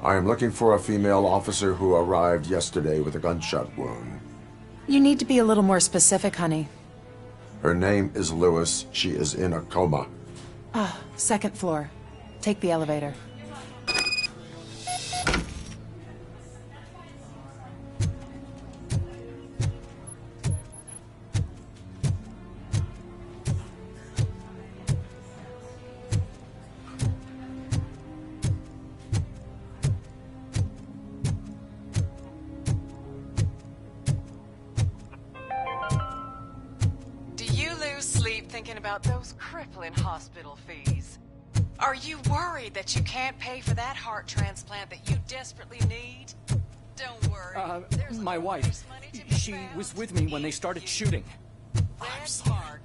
I am looking for a female officer who arrived yesterday with a gunshot wound. You need to be a little more specific, honey. Her name is Lewis. She is in a coma. Second floor. Take the elevator. Thinking about those crippling hospital fees. Are you worried that you can't pay for that heart transplant that you desperately need? Don't worry. My wife. She was with me when they started shooting. I'm sorry.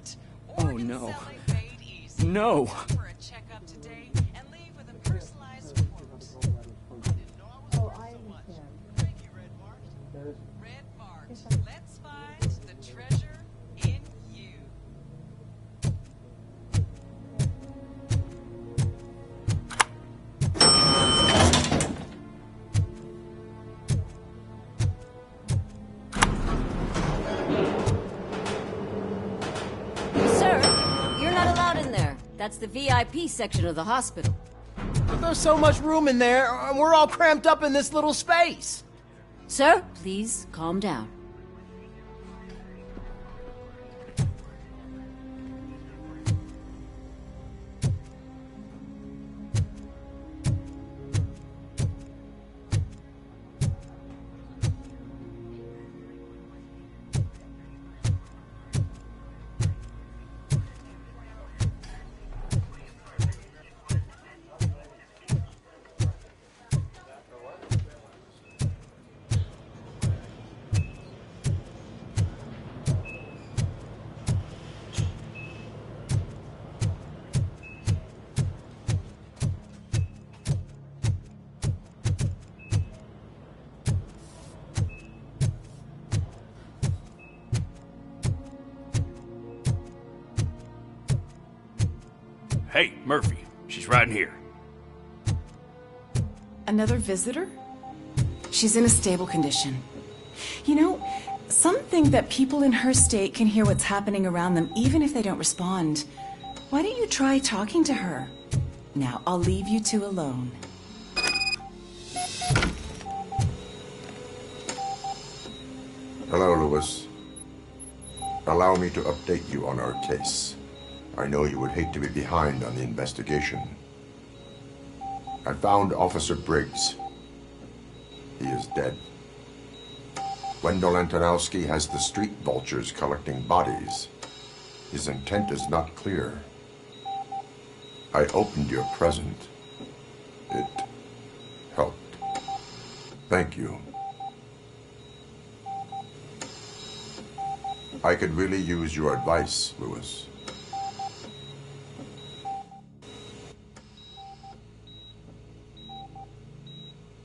Oh no. No. For a checkup today and leave with a personalized report. Oh, I understand. Thank you, Red Mart. Red Mart. Let's find the treasure in you. That's the VIP section of the hospital. But there's so much room in there, and we're all cramped up in this little space. Sir, please calm down. Hey, Murphy. She's right in here. Another visitor? She's in a stable condition. You know, some think that people in her state can hear what's happening around them even if they don't respond. Why don't you try talking to her? Now, I'll leave you two alone. Hello, Lewis. Allow me to update you on our case. I know you would hate to be behind on the investigation. I found Officer Briggs. He is dead. Wendell Antonowski has the street vultures collecting bodies. His intent is not clear. I opened your present. It helped. Thank you. I could really use your advice, Lewis.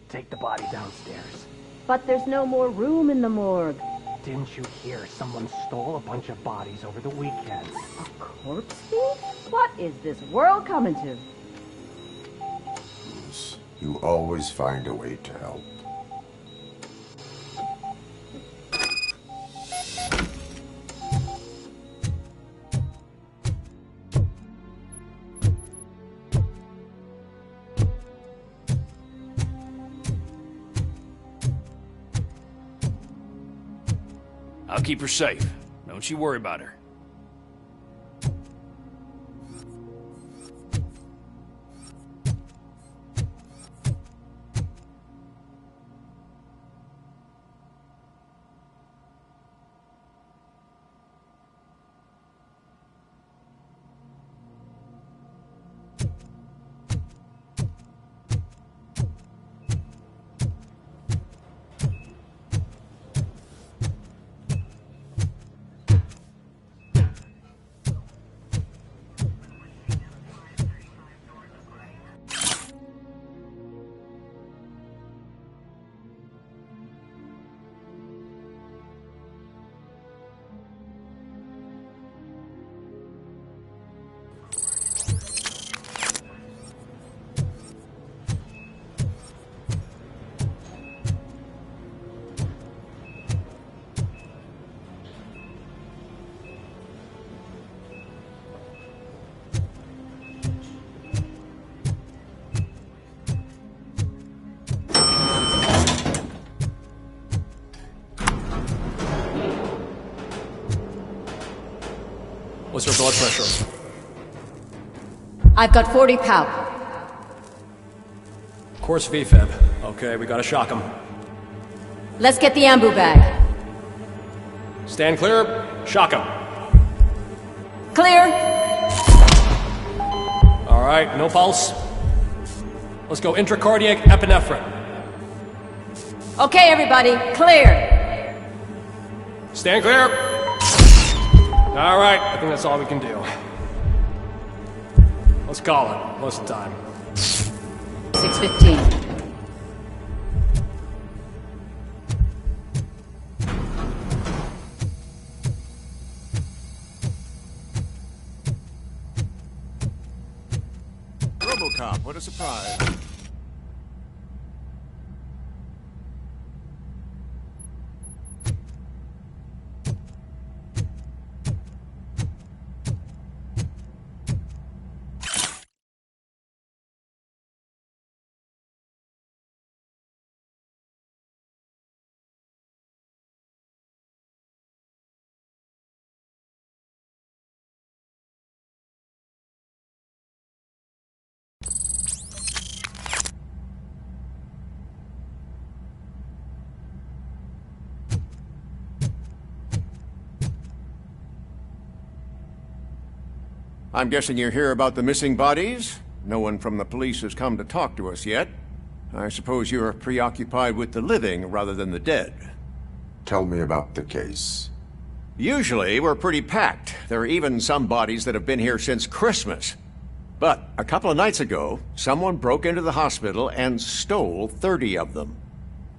Take the body downstairs. But there's no more room in the morgue. Didn't you hear someone stole a bunch of bodies over the weekend? A corpse thief? What is this world coming to? Lewis, you always find a way to help. I'll keep her safe. Don't you worry about her. was her blood pressure? I've got 40 pow. Course VFib. Okay, we gotta shock him. Let's get the ambu bag. Stand clear. Shock him. Clear. All right, no pulse. Let's go intracardiac epinephrine. Okay, everybody, clear. Stand clear. All right, I think that's all we can do. Let's call it. What's the time? 6:15. RoboCop, what a surprise. I'm guessing you're here about the missing bodies? No one from the police has come to talk to us yet. I suppose you're preoccupied with the living rather than the dead. Tell me about the case. Usually, we're pretty packed. There are even some bodies that have been here since Christmas. But a couple of nights ago, someone broke into the hospital and stole 30 of them.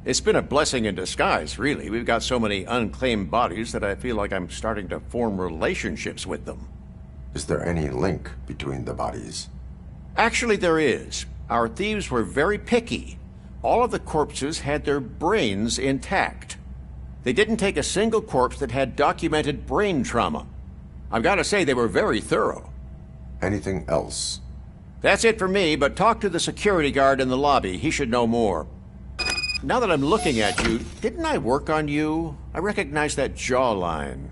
It's been a blessing in disguise, really. We've got so many unclaimed bodies that I feel like I'm starting to form relationships with them. Is there any link between the bodies? Actually, there is. Our thieves were very picky. All of the corpses had their brains intact. They didn't take a single corpse that had documented brain trauma. I've got to say, they were very thorough. Anything else? That's it for me, but talk to the security guard in the lobby. He should know more. Now that I'm looking at you, didn't I work on you? I recognize that jawline.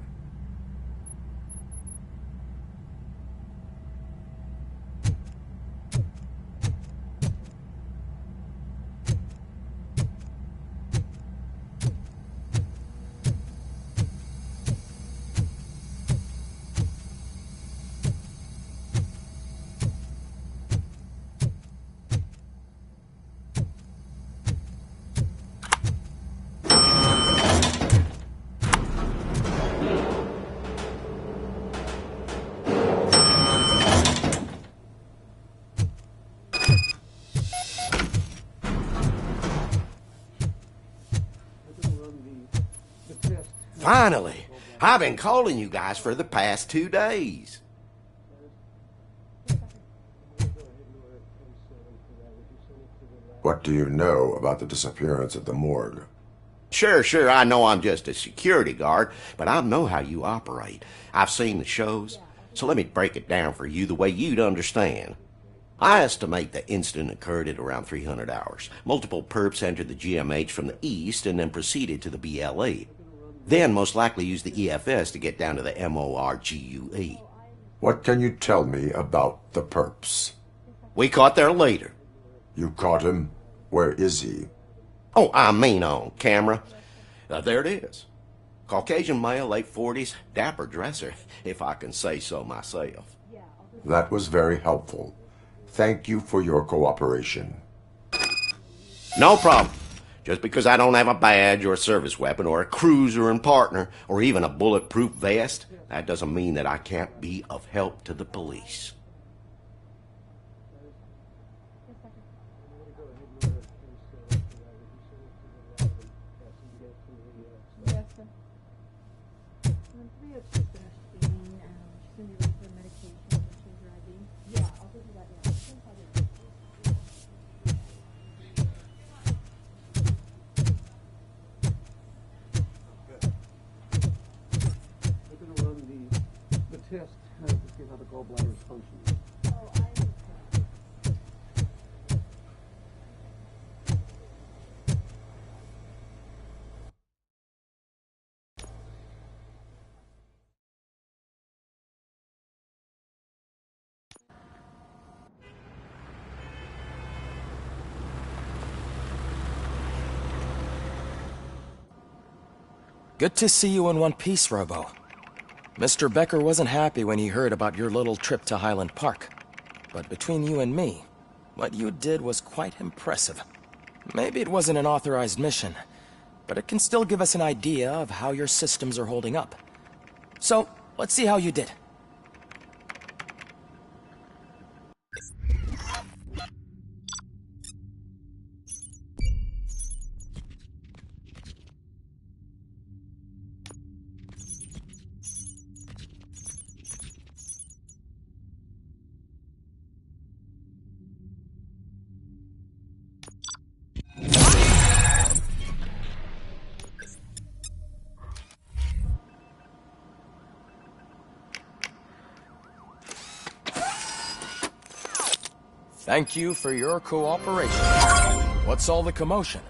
Finally! I've been calling you guys for the past 2 days. What do you know about the disappearance at the morgue? Sure, I know I'm just a security guard, but I know how you operate. I've seen the shows, so let me break it down for you the way you'd understand. I estimate the incident occurred at around 300 hours. Multiple perps entered the GMH from the east and then proceeded to the BLE. Then most likely used the EFS to get down to the MORGUE. What can you tell me about the perps? We caught their leader. You caught him? Where is he? Oh, I mean on camera. There it is. Caucasian male, late 40s, dapper dresser, if I can say so myself. That was very helpful. Thank you for your cooperation. No problem. Just because I don't have a badge or a service weapon or a cruiser and partner or even a bulletproof vest, that doesn't mean that I can't be of help to the police. Test to see how the gallbladder is functioning. Good to see you in one piece, Robo. Mr. Becker wasn't happy when he heard about your little trip to Highland Park. But between you and me, what you did was quite impressive. Maybe it wasn't an authorized mission, but it can still give us an idea of how your systems are holding up. So, let's see how you did. Thank you for your cooperation. What's all the commotion?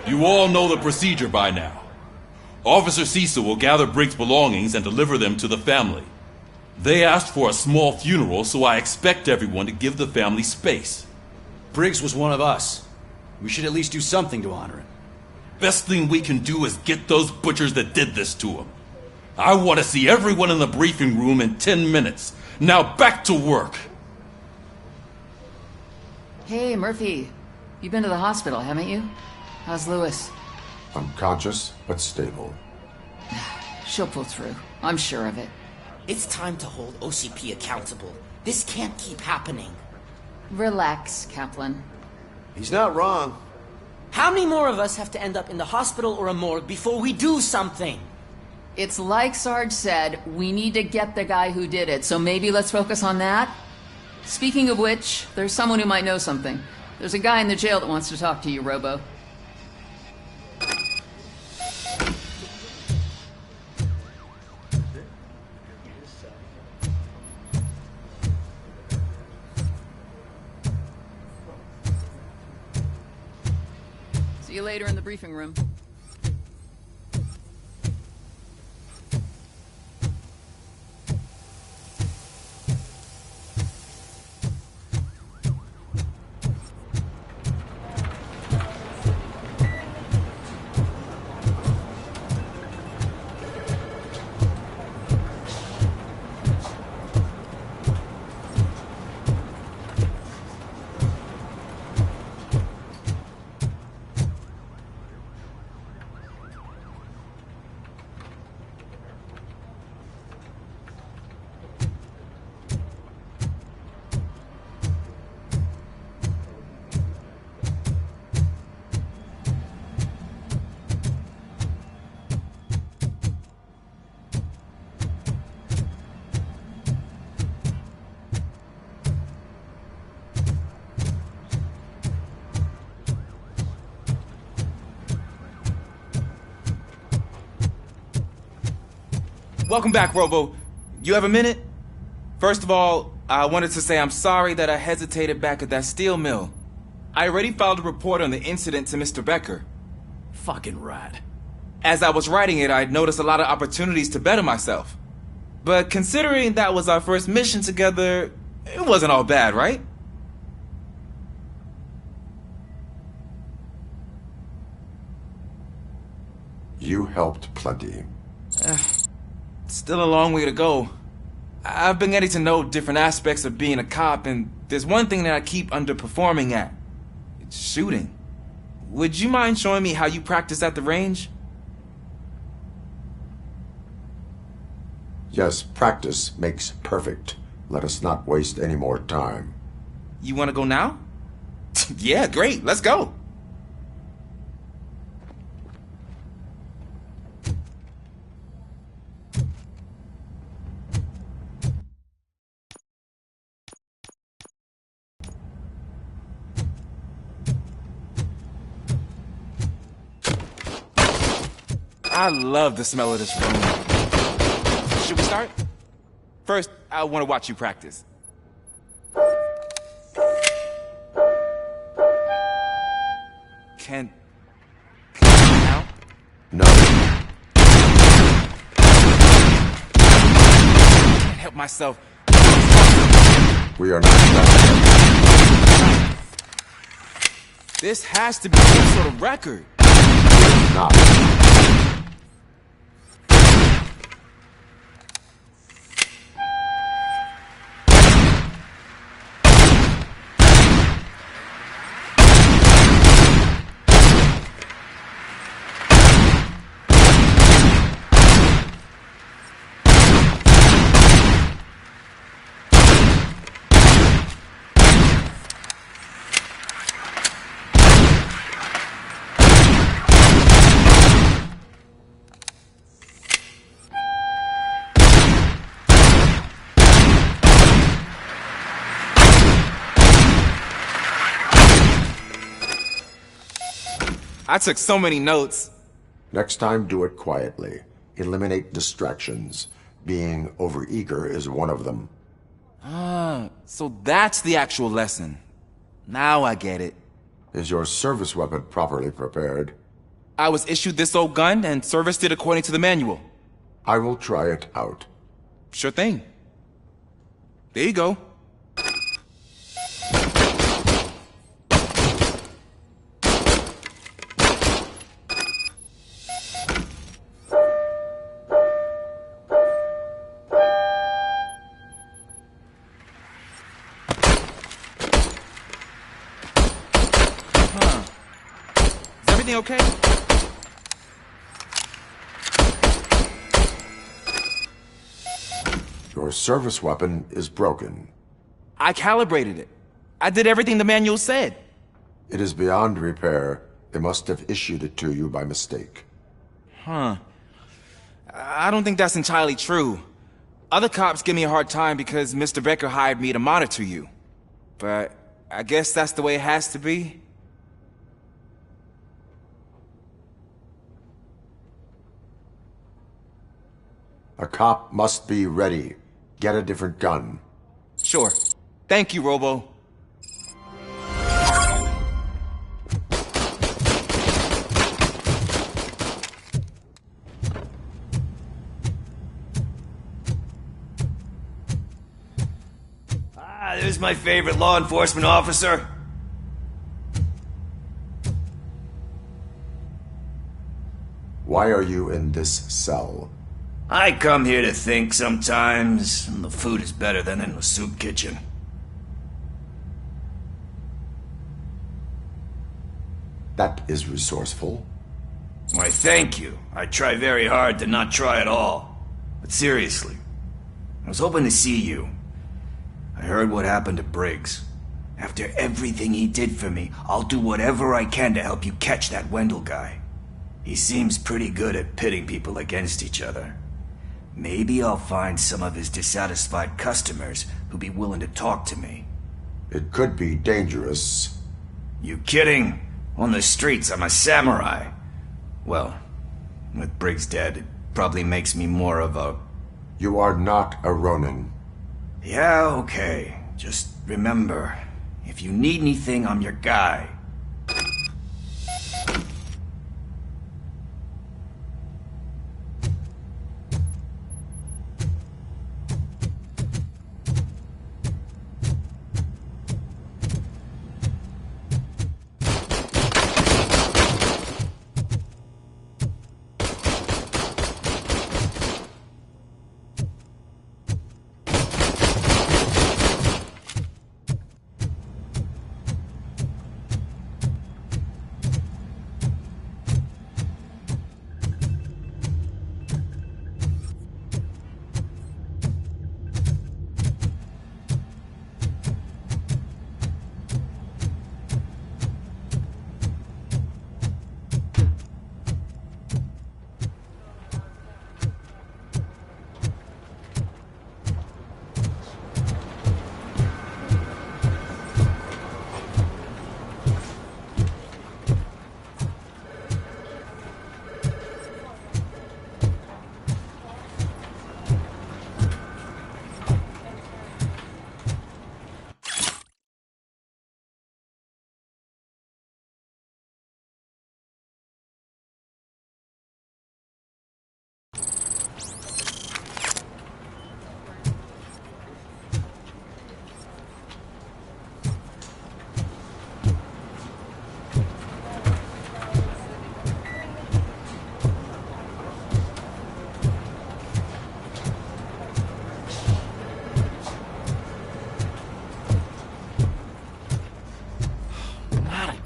You all know the procedure by now. Officer Cecil will gather Briggs' belongings and deliver them to the family. They asked for a small funeral, so I expect everyone to give the family space. Briggs was one of us. We should at least do something to honor him. Best thing we can do is get those butchers that did this to him. I want to see everyone in the briefing room in 10 minutes. Now back to work. Hey, Murphy. You've been to the hospital, haven't you? How's Lewis? Unconscious, but stable. She'll pull through. I'm sure of it. It's time to hold OCP accountable. This can't keep happening. Relax, Kaplan. He's not wrong. How many more of us have to end up in the hospital or a morgue before we do something? It's like Sarge said, we need to get the guy who did it, so maybe let's focus on that? Speaking of which, there's someone who might know something. There's a guy in the jail that wants to talk to you, Robo. See you later in the briefing room. Welcome back, Robo. You have a minute? First of all, I wanted to say I'm sorry that I hesitated back at that steel mill. I already filed a report on the incident to Mr. Becker. Fucking rat. As I was writing it, I'd noticed a lot of opportunities to better myself. But considering that was our first mission together, it wasn't all bad, right? You helped plenty. Still a long way to go. I've been getting to know different aspects of being a cop, and there's one thing that I keep underperforming at. It's shooting. Would you mind showing me how you practice at the range? Yes, practice makes perfect. Let us not waste any more time. You want to go now? Yeah, great. Let's go. I love the smell of this room. Should we start? First, I want to watch you practice. Can now? No. Can't help myself. We are not done. This has to be some sort of record. Not. I took so many notes. Next time, do it quietly. Eliminate distractions. Being overeager is one of them. Ah, so that's the actual lesson. Now I get it. Is your service weapon properly prepared? I was issued this old gun and serviced it according to the manual. I will try it out. Sure thing. There you go. Is everything okay? Your service weapon is broken. I calibrated it. I did everything the manual said. It is beyond repair. They must have issued it to you by mistake. Huh. I don't think that's entirely true. Other cops give me a hard time because Mr. Becker hired me to monitor you. But I guess that's the way it has to be. A cop must be ready. Get a different gun. Sure. Thank you, Robo. There's my favorite law enforcement officer. Why are you in this cell? I come here to think sometimes, and the food is better than in the soup kitchen. That is resourceful. Why, thank you. I try very hard to not try at all. But seriously, I was hoping to see you. I heard what happened to Briggs. After everything he did for me, I'll do whatever I can to help you catch that Wendell guy. He seems pretty good at pitting people against each other. Maybe I'll find some of his dissatisfied customers who'd be willing to talk to me. It could be dangerous. You kidding? On the streets, I'm a samurai. Well, with Briggs dead, it probably makes me more of a... You are not a Ronin. Yeah, okay. Just remember, if you need anything, I'm your guy.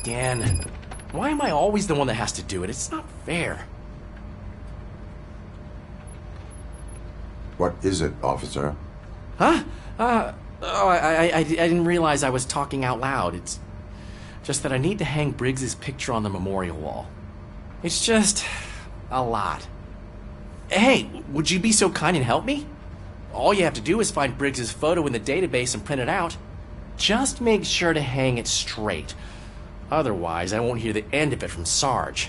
Again. Why am I always the one that has to do it? It's not fair. What is it, officer? Huh? I didn't realize I was talking out loud. It's just that I need to hang Briggs's picture on the memorial wall. It's just a lot. Hey, would you be so kind and help me? All you have to do is find Briggs's photo in the database and print it out. Just make sure to hang it straight. Otherwise, I won't hear the end of it from Sarge.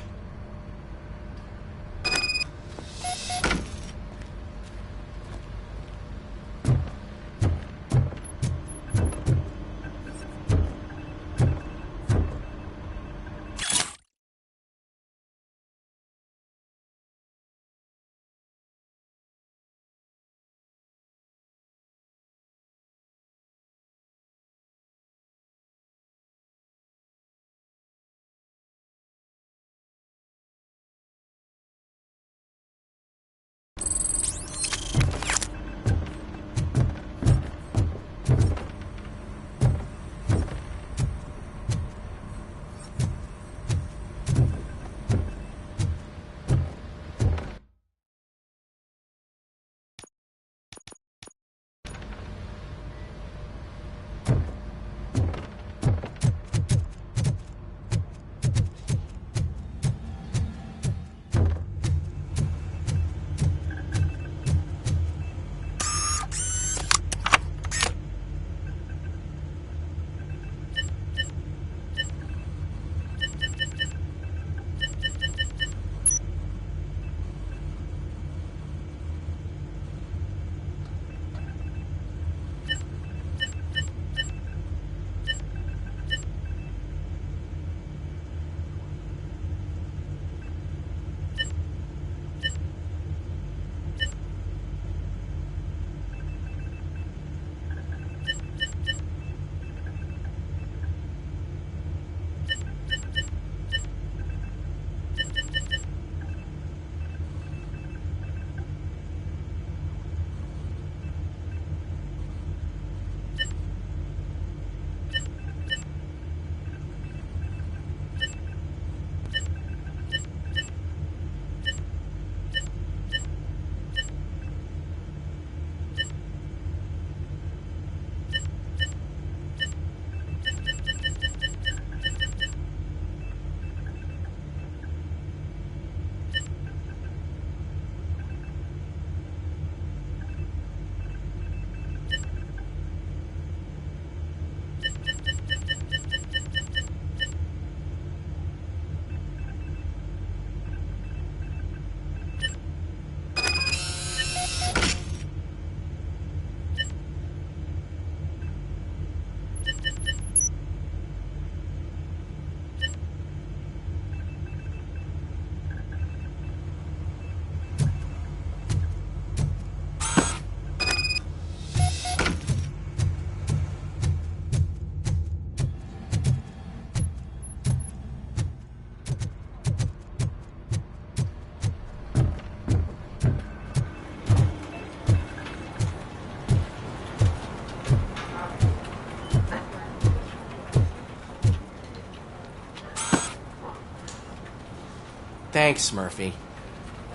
Thanks, Murphy.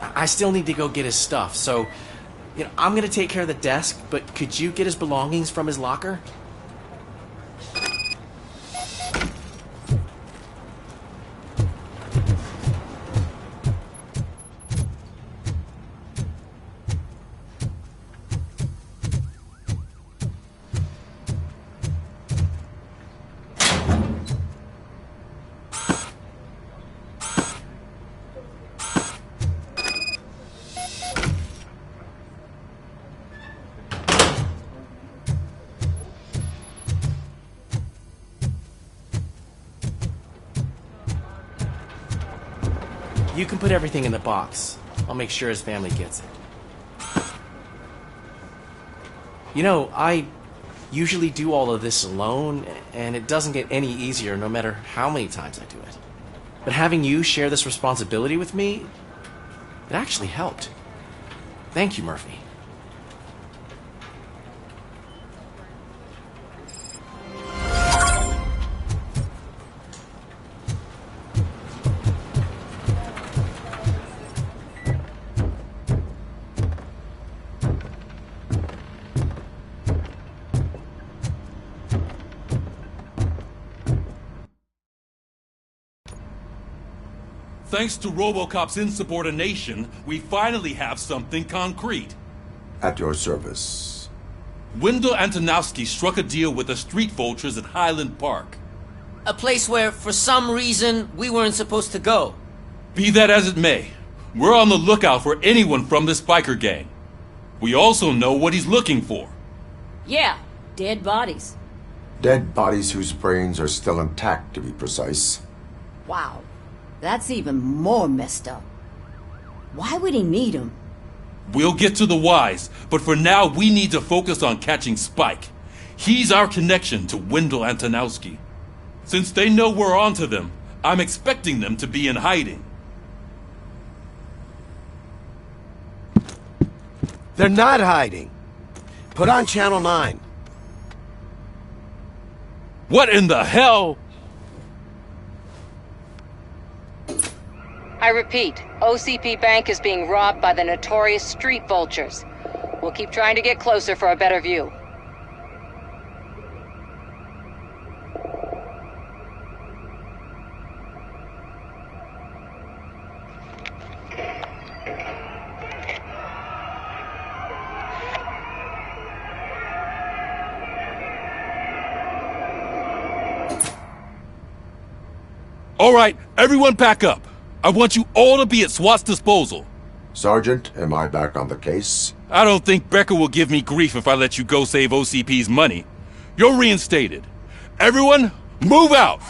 I still need to go get his stuff, so... I'm gonna take care of the desk, but could you get his belongings from his locker? You can put everything in the box. I'll make sure his family gets it. I usually do all of this alone, and it doesn't get any easier no matter how many times I do it. But having you share this responsibility with me, it actually helped. Thank you, Murphy. Thanks to RoboCop's insubordination, we finally have something concrete. At your service. Wendell Antonowski struck a deal with the street vultures at Highland Park. A place where, for some reason, we weren't supposed to go. Be that as it may, we're on the lookout for anyone from this biker gang. We also know what he's looking for. Yeah, dead bodies. Dead bodies whose brains are still intact, to be precise. Wow, that's even more messed up. Why would he need them? We'll get to the whys, but for now we need to focus on catching Spike. He's our connection to Wendell Antonowski. Since they know we're onto them, I'm expecting them to be in hiding. They're not hiding. Put on Channel 9. What in the hell? I repeat, OCP Bank is being robbed by the notorious street vultures. We'll keep trying to get closer for a better view. All right, everyone pack up. I want you all to be at SWAT's disposal. Sergeant, am I back on the case? I don't think Becker will give me grief if I let you go save OCP's money. You're reinstated. Everyone, move out!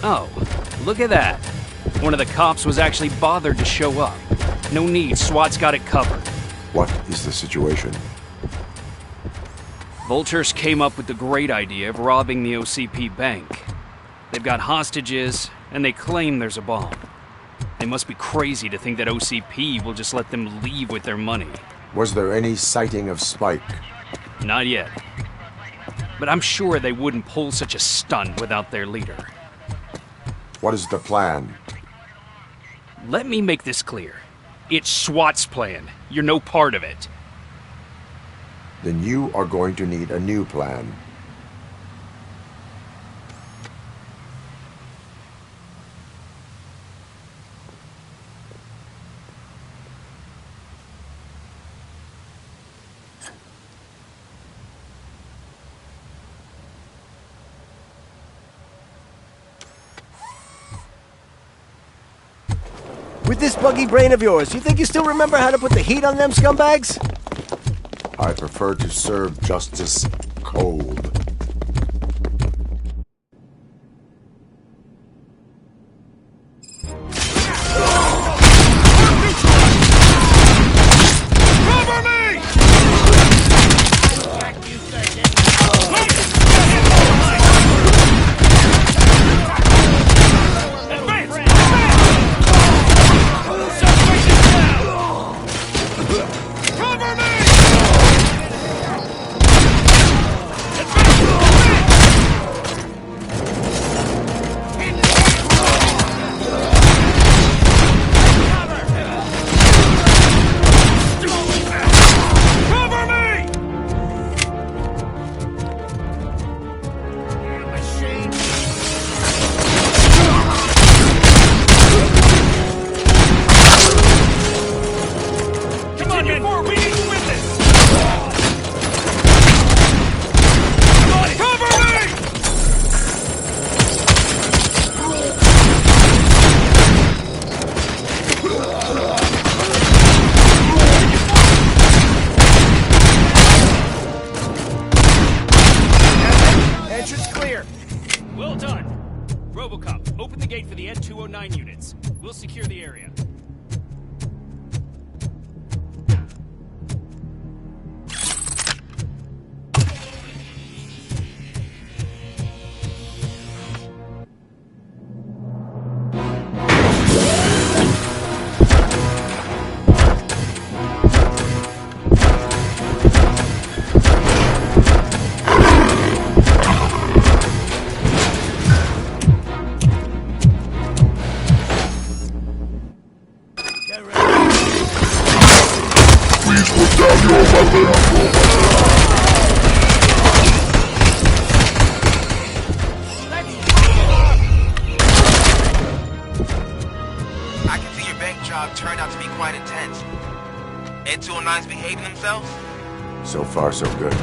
Oh, look at that. One of the cops was actually bothered to show up. No need, SWAT's got it covered. What is the situation? Vultures came up with the great idea of robbing the OCP bank. They've got hostages, and they claim there's a bomb. They must be crazy to think that OCP will just let them leave with their money. Was there any sighting of Spike? Not yet. But I'm sure they wouldn't pull such a stunt without their leader. What is the plan? Let me make this clear. It's SWAT's plan. You're no part of it. Then you are going to need a new plan. With this buggy brain of yours, you think you still remember how to put the heat on them scumbags? I prefer to serve justice cold. wait for the N209 units. We'll secure the area. I can see your bank job turned out to be quite intense. N209's behaving themselves? So far, so good.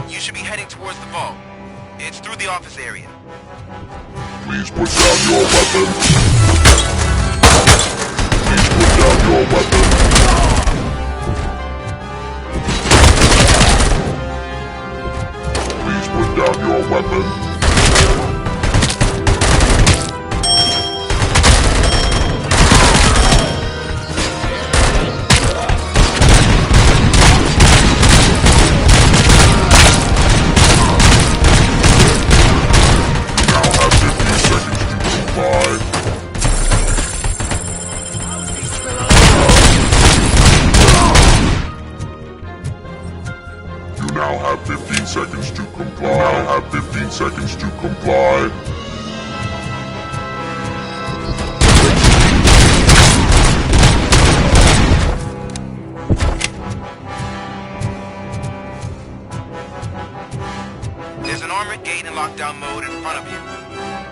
You should be heading towards the vault. It's through the office area. Please put down your weapon. Please put down your weapon. Please put down your weapon. Now have 15 seconds to comply. Now have 15 seconds to comply. There's an armored gate in lockdown mode in front of you.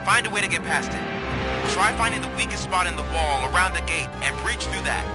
Find a way to get past it. Try finding the weakest spot in the wall around the gate and breach through that.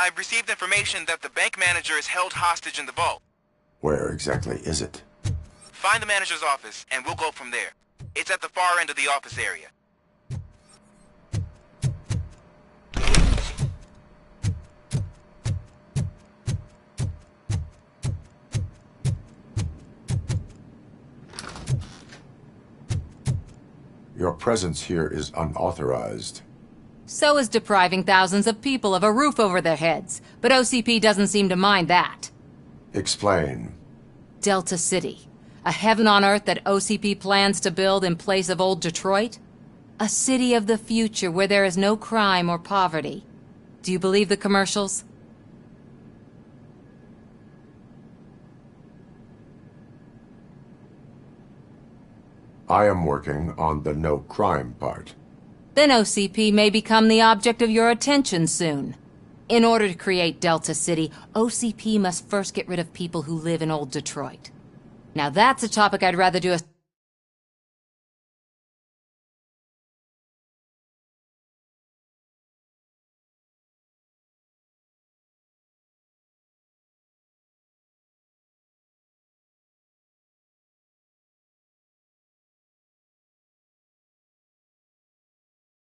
I've received information that the bank manager is held hostage in the vault. Where exactly is it? Find the manager's office, and we'll go from there. It's at the far end of the office area. Your presence here is unauthorized. So is depriving thousands of people of a roof over their heads. But OCP doesn't seem to mind that. Explain. Delta City. A heaven on earth that OCP plans to build in place of old Detroit? A city of the future where there is no crime or poverty. Do you believe the commercials? I am working on the no crime part. Then OCP may become the object of your attention soon. In order to create Delta City, OCP must first get rid of people who live in old Detroit. Now that's a topic I'd rather do a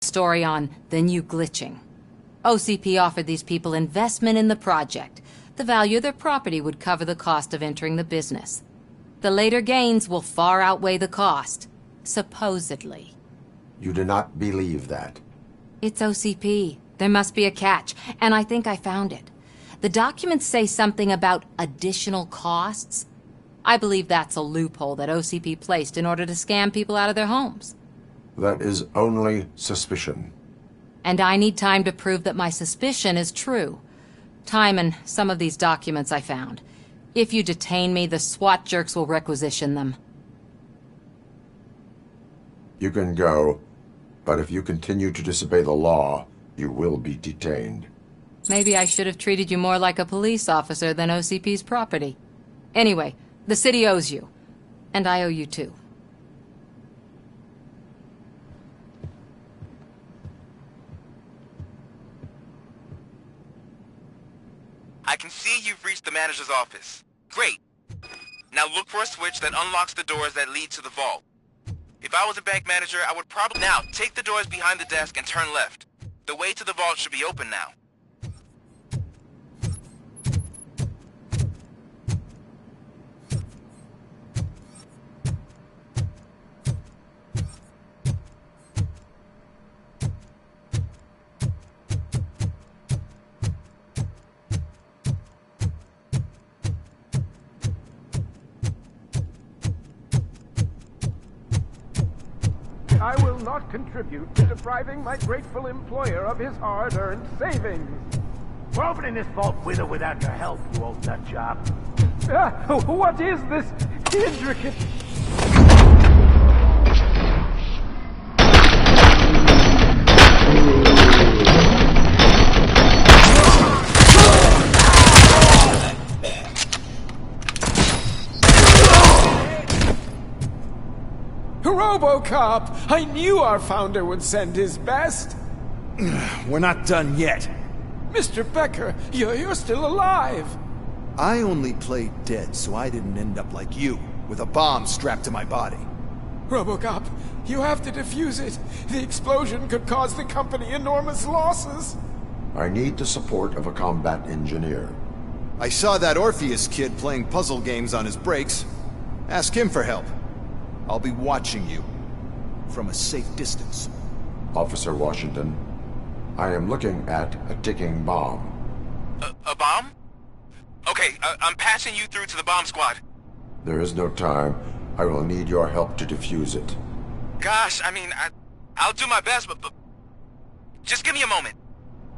story on the new glitching. OCP offered these people investment in the project. The value of their property would cover the cost of entering the business. The later gains will far outweigh the cost, supposedly. You do not believe that? It's OCP. There must be a catch, and I think I found it. The documents say something about additional costs. I believe that's a loophole that OCP placed in order to scam people out of their homes. That is only suspicion. And I need time to prove that my suspicion is true. Time and some of these documents I found. If you detain me, the SWAT jerks will requisition them. You can go, but if you continue to disobey the law, you will be detained. Maybe I should have treated you more like a police officer than OCP's property. Anyway, the city owes you. And I owe you too. I can see you've reached the manager's office. Great. Now look for a switch that unlocks the doors that lead to the vault. If I was a bank manager, I would probably... Now, take the doors behind the desk and turn left. The way to the vault should be open now. I will not contribute to depriving my grateful employer of his hard-earned savings. We're opening this vault with or without your help, you old nut job. What is this intricate... RoboCop! I knew our founder would send his best! We're not done yet. Mr. Becker, you're still alive! I only played dead so I didn't end up like you, with a bomb strapped to my body. RoboCop, you have to defuse it. The explosion could cause the company enormous losses. I need the support of a combat engineer. I saw that Orpheus kid playing puzzle games on his breaks. Ask him for help. I'll be watching you from a safe distance. Officer Washington, I am looking at a ticking bomb. A bomb? Okay, I'm passing you through to the bomb squad. There is no time. I will need your help to defuse it. Gosh, I mean, I'll do my best, but just give me a moment.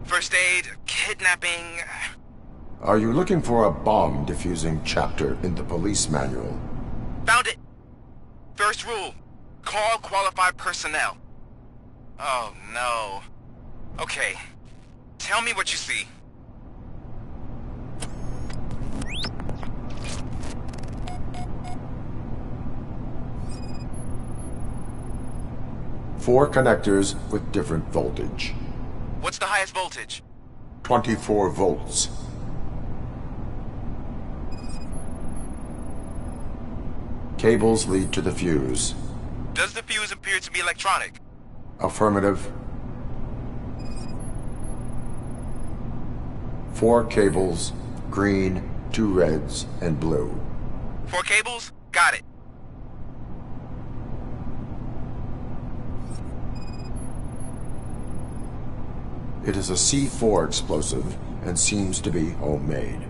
First aid, kidnapping... Are you looking for a bomb defusing chapter in the police manual? Found it! First rule, call qualified personnel. Oh, no. Okay, tell me what you see. Four connectors with different voltage. What's the highest voltage? 24 volts. Cables lead to the fuse. Does the fuse appear to be electronic? Affirmative. 4 cables, green, 2 reds, and blue. 4 cables? Got it. It is a C4 explosive and seems to be homemade.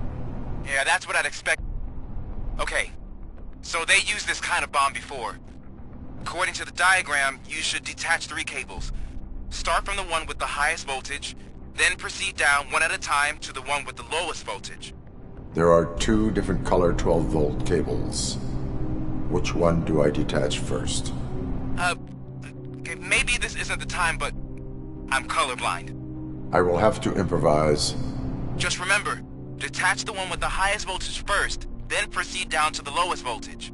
Yeah, that's what I'd expect. Okay, so they used this kind of bomb before. According to the diagram, you should detach 3 cables. Start from the one with the highest voltage, then proceed down one at a time to the one with the lowest voltage. There are 2 different color 12-volt cables. Which one do I detach first? Okay, maybe this isn't the time, but I'm colorblind. I will have to improvise. Just remember, detach the one with the highest voltage first, then proceed down to the lowest voltage.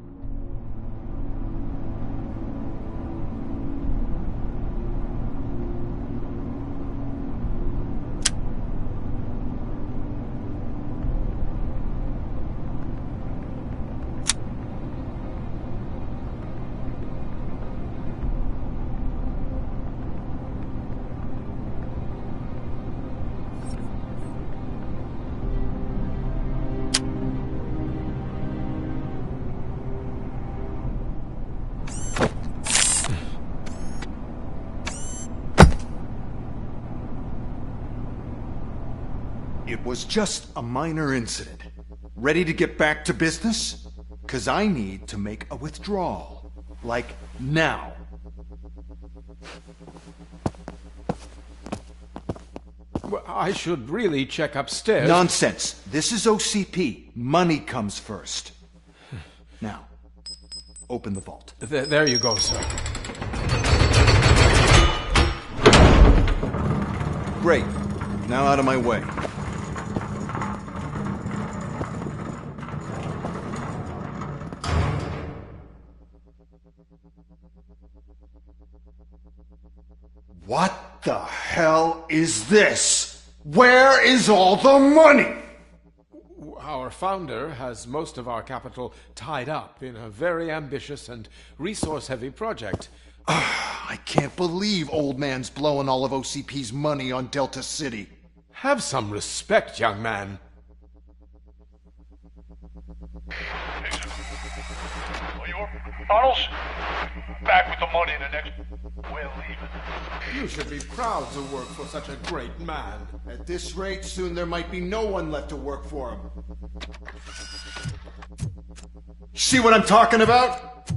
It was just a minor incident. Ready to get back to business? 'Cause I need to make a withdrawal. Like, now. Well, I should really check upstairs. Nonsense. This is OCP. Money comes first. Now, open the vault. There you go, sir. Great. Now out of my way. What the hell is this? Where is all the money? Our founder has most of our capital tied up in a very ambitious and resource-heavy project. I can't believe old man's blowing all of OCP's money on Delta City. Have some respect, young man. Arnold's back with the money in the next... We're leaving. You should be proud to work for such a great man. At this rate, soon there might be no one left to work for him. See what I'm talking about?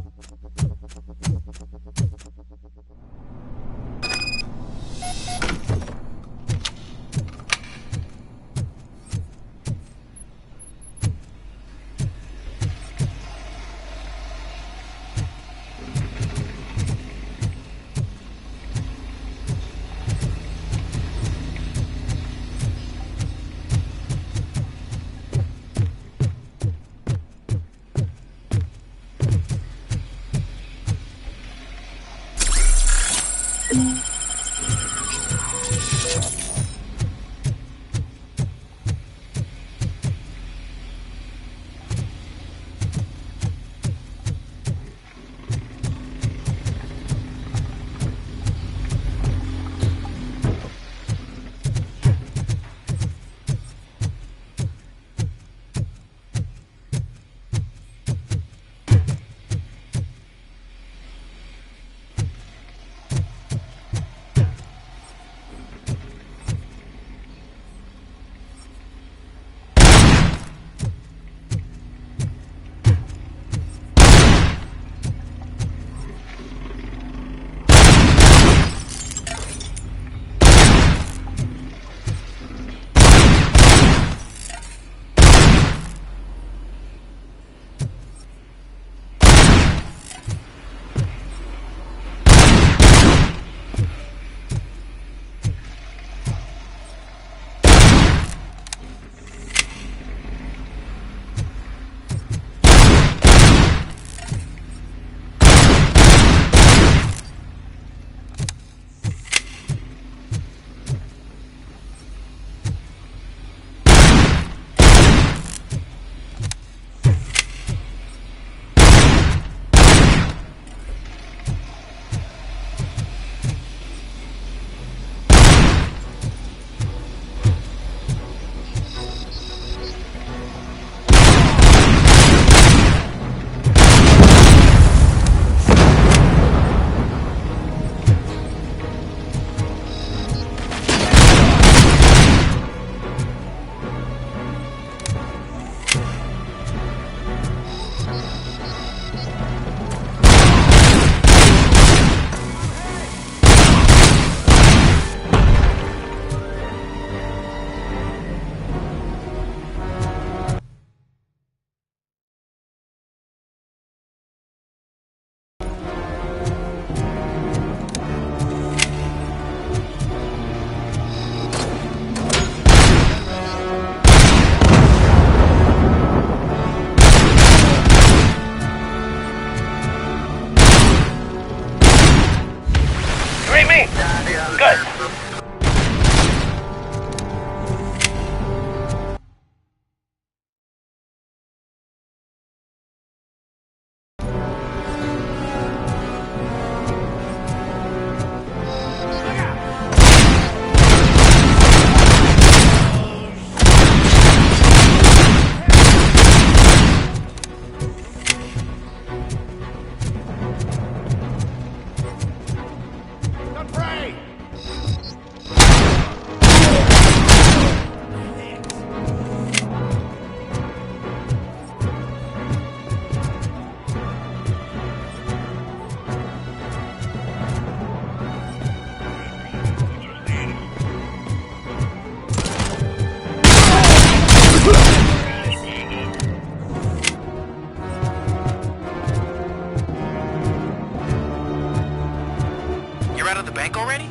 bank already?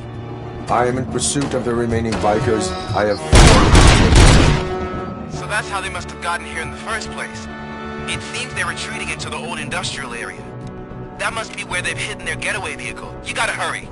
I am in pursuit of the remaining bikers. I have 4. So that's how they must have gotten here in the first place. It seems they're retreating into the old industrial area. That must be where they've hidden their getaway vehicle. You gotta hurry.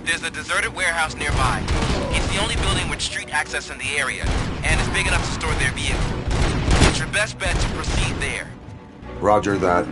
There's a deserted warehouse nearby. It's the only building with street access in the area, and it's big enough to store their vehicle. It's your best bet to proceed there. Roger that.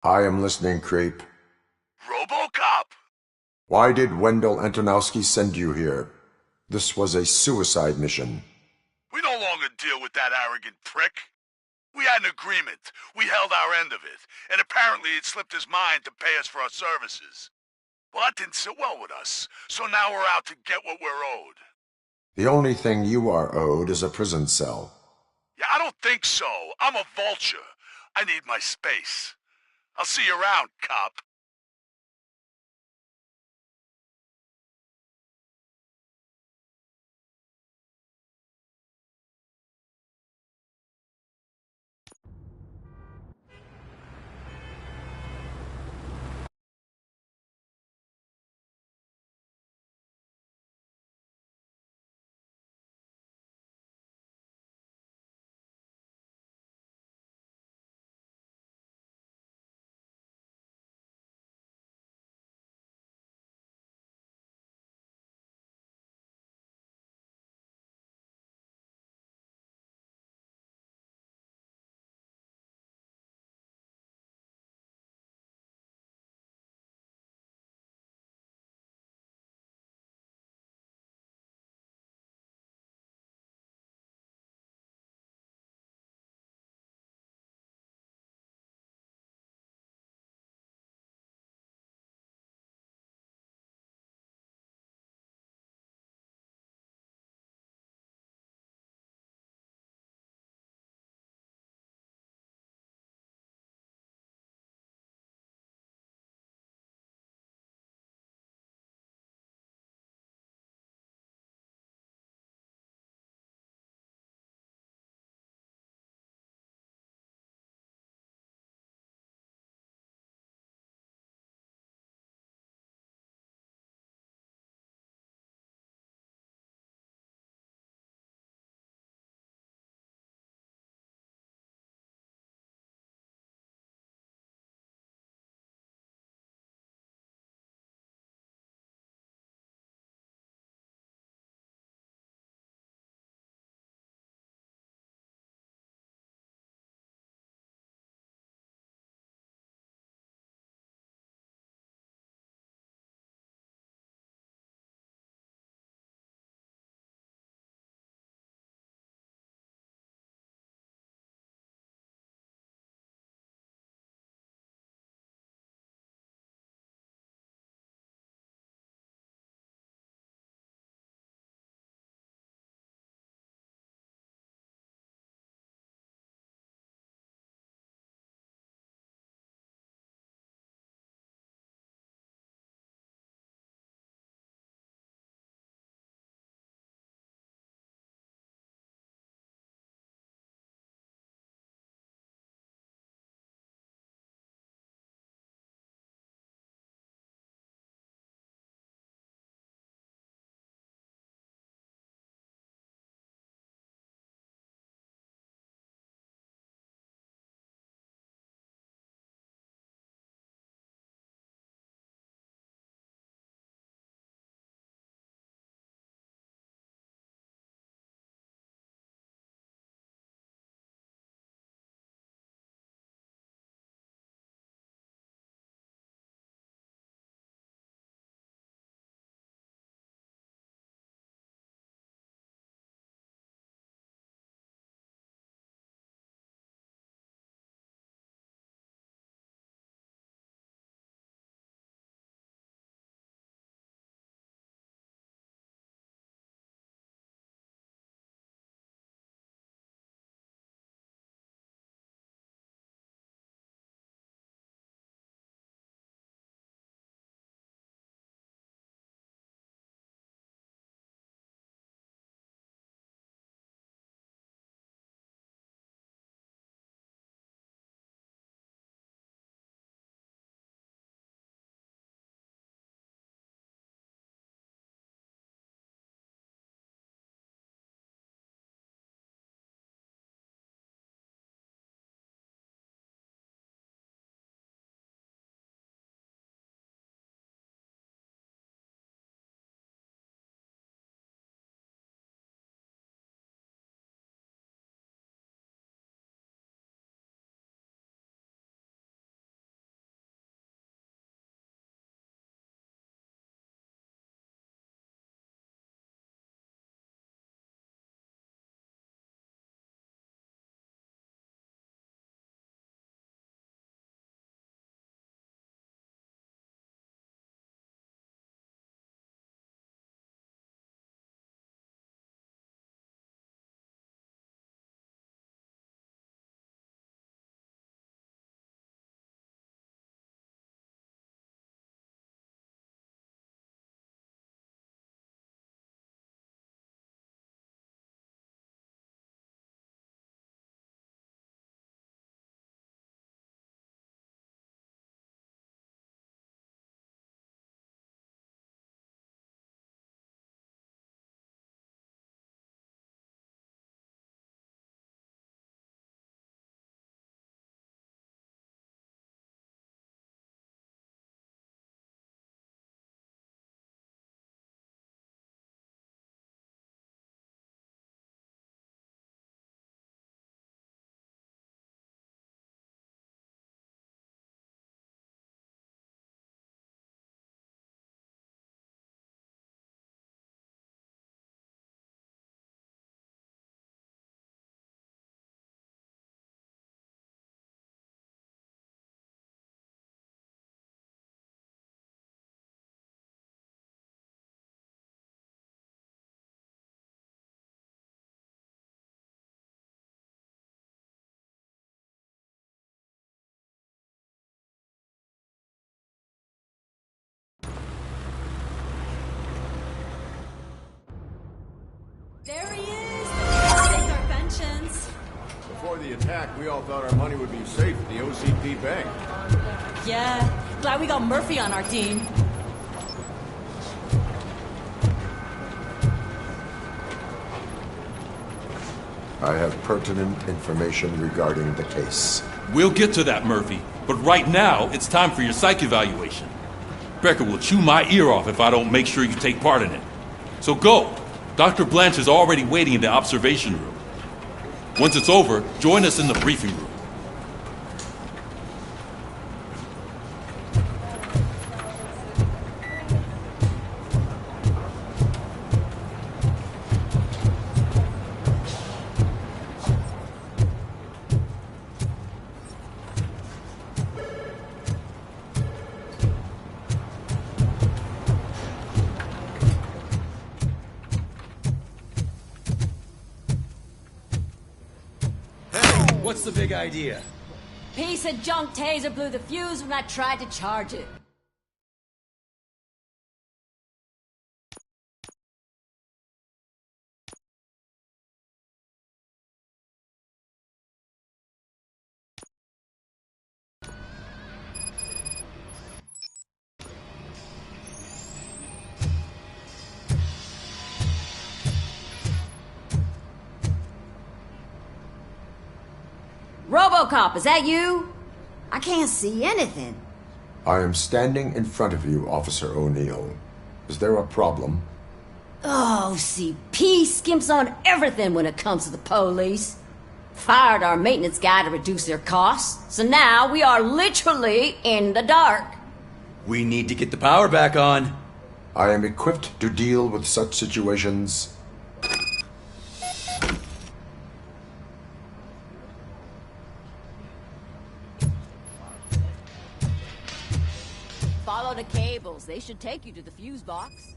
I am listening, Creep. RoboCop! Why did Wendell Antonowski send you here? This was a suicide mission. We no longer deal with that arrogant prick. We had an agreement. We held our end of it, and apparently it slipped his mind to pay us for our services. Well, that didn't sit well with us, so now we're out to get what we're owed. The only thing you are owed is a prison cell. Yeah, I don't think so. I'm a vulture. I need my space. I'll see you around, cop. There he is! Take our pensions. Before the attack, we all thought our money would be safe at the OCP bank. Yeah, glad we got Murphy on our team. I have pertinent information regarding the case. We'll get to that, Murphy. But right now, it's time for your psych evaluation. Becker will chew my ear off if I don't make sure you take part in it. So go. Dr. Blanche is already waiting in the observation room. Once it's over, join us in the briefing room. What's the big idea? Piece of junk taser blew the fuse when I tried to charge it. RoboCop, is that you? I can't see anything. I am standing in front of you, Officer O'Neill. Is there a problem? OCP skimps on everything when it comes to the police. Fired our maintenance guy to reduce their costs, so now we are literally in the dark. We need to get the power back on. I am equipped to deal with such situations. Follow the cables. They should take you to the fuse box.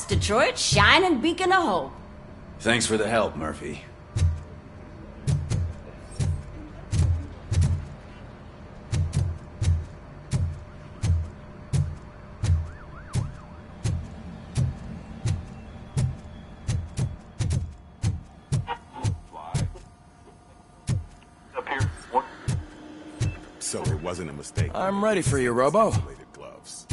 Detroit's shining beacon of hope. Thanks for the help, Murphy. So it wasn't a mistake. I'm ready for you, Robo. Gloves.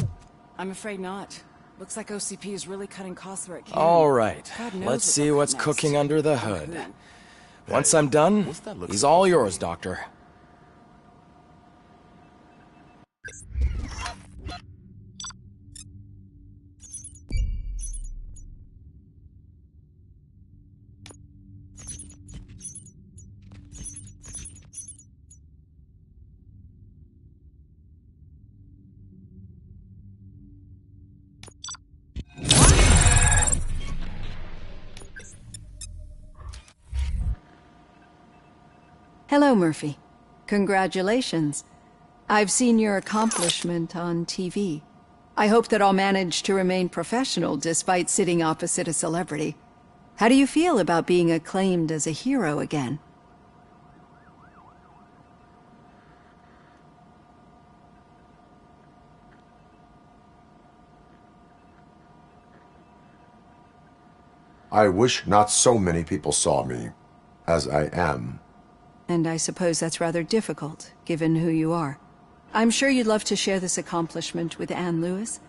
I'm afraid not. Looks like OCP is really cutting costs where it can. All right. God knows Let's see what's next. cooking under the hood. Once I'm done, he's all yours, Doctor. Hello, Murphy. Congratulations. I've seen your accomplishment on TV. I hope that I'll manage to remain professional despite sitting opposite a celebrity. How do you feel about being acclaimed as a hero again? I wish not so many people saw me as I am. And I suppose that's rather difficult, given who you are. I'm sure you'd love to share this accomplishment with Anne Lewis.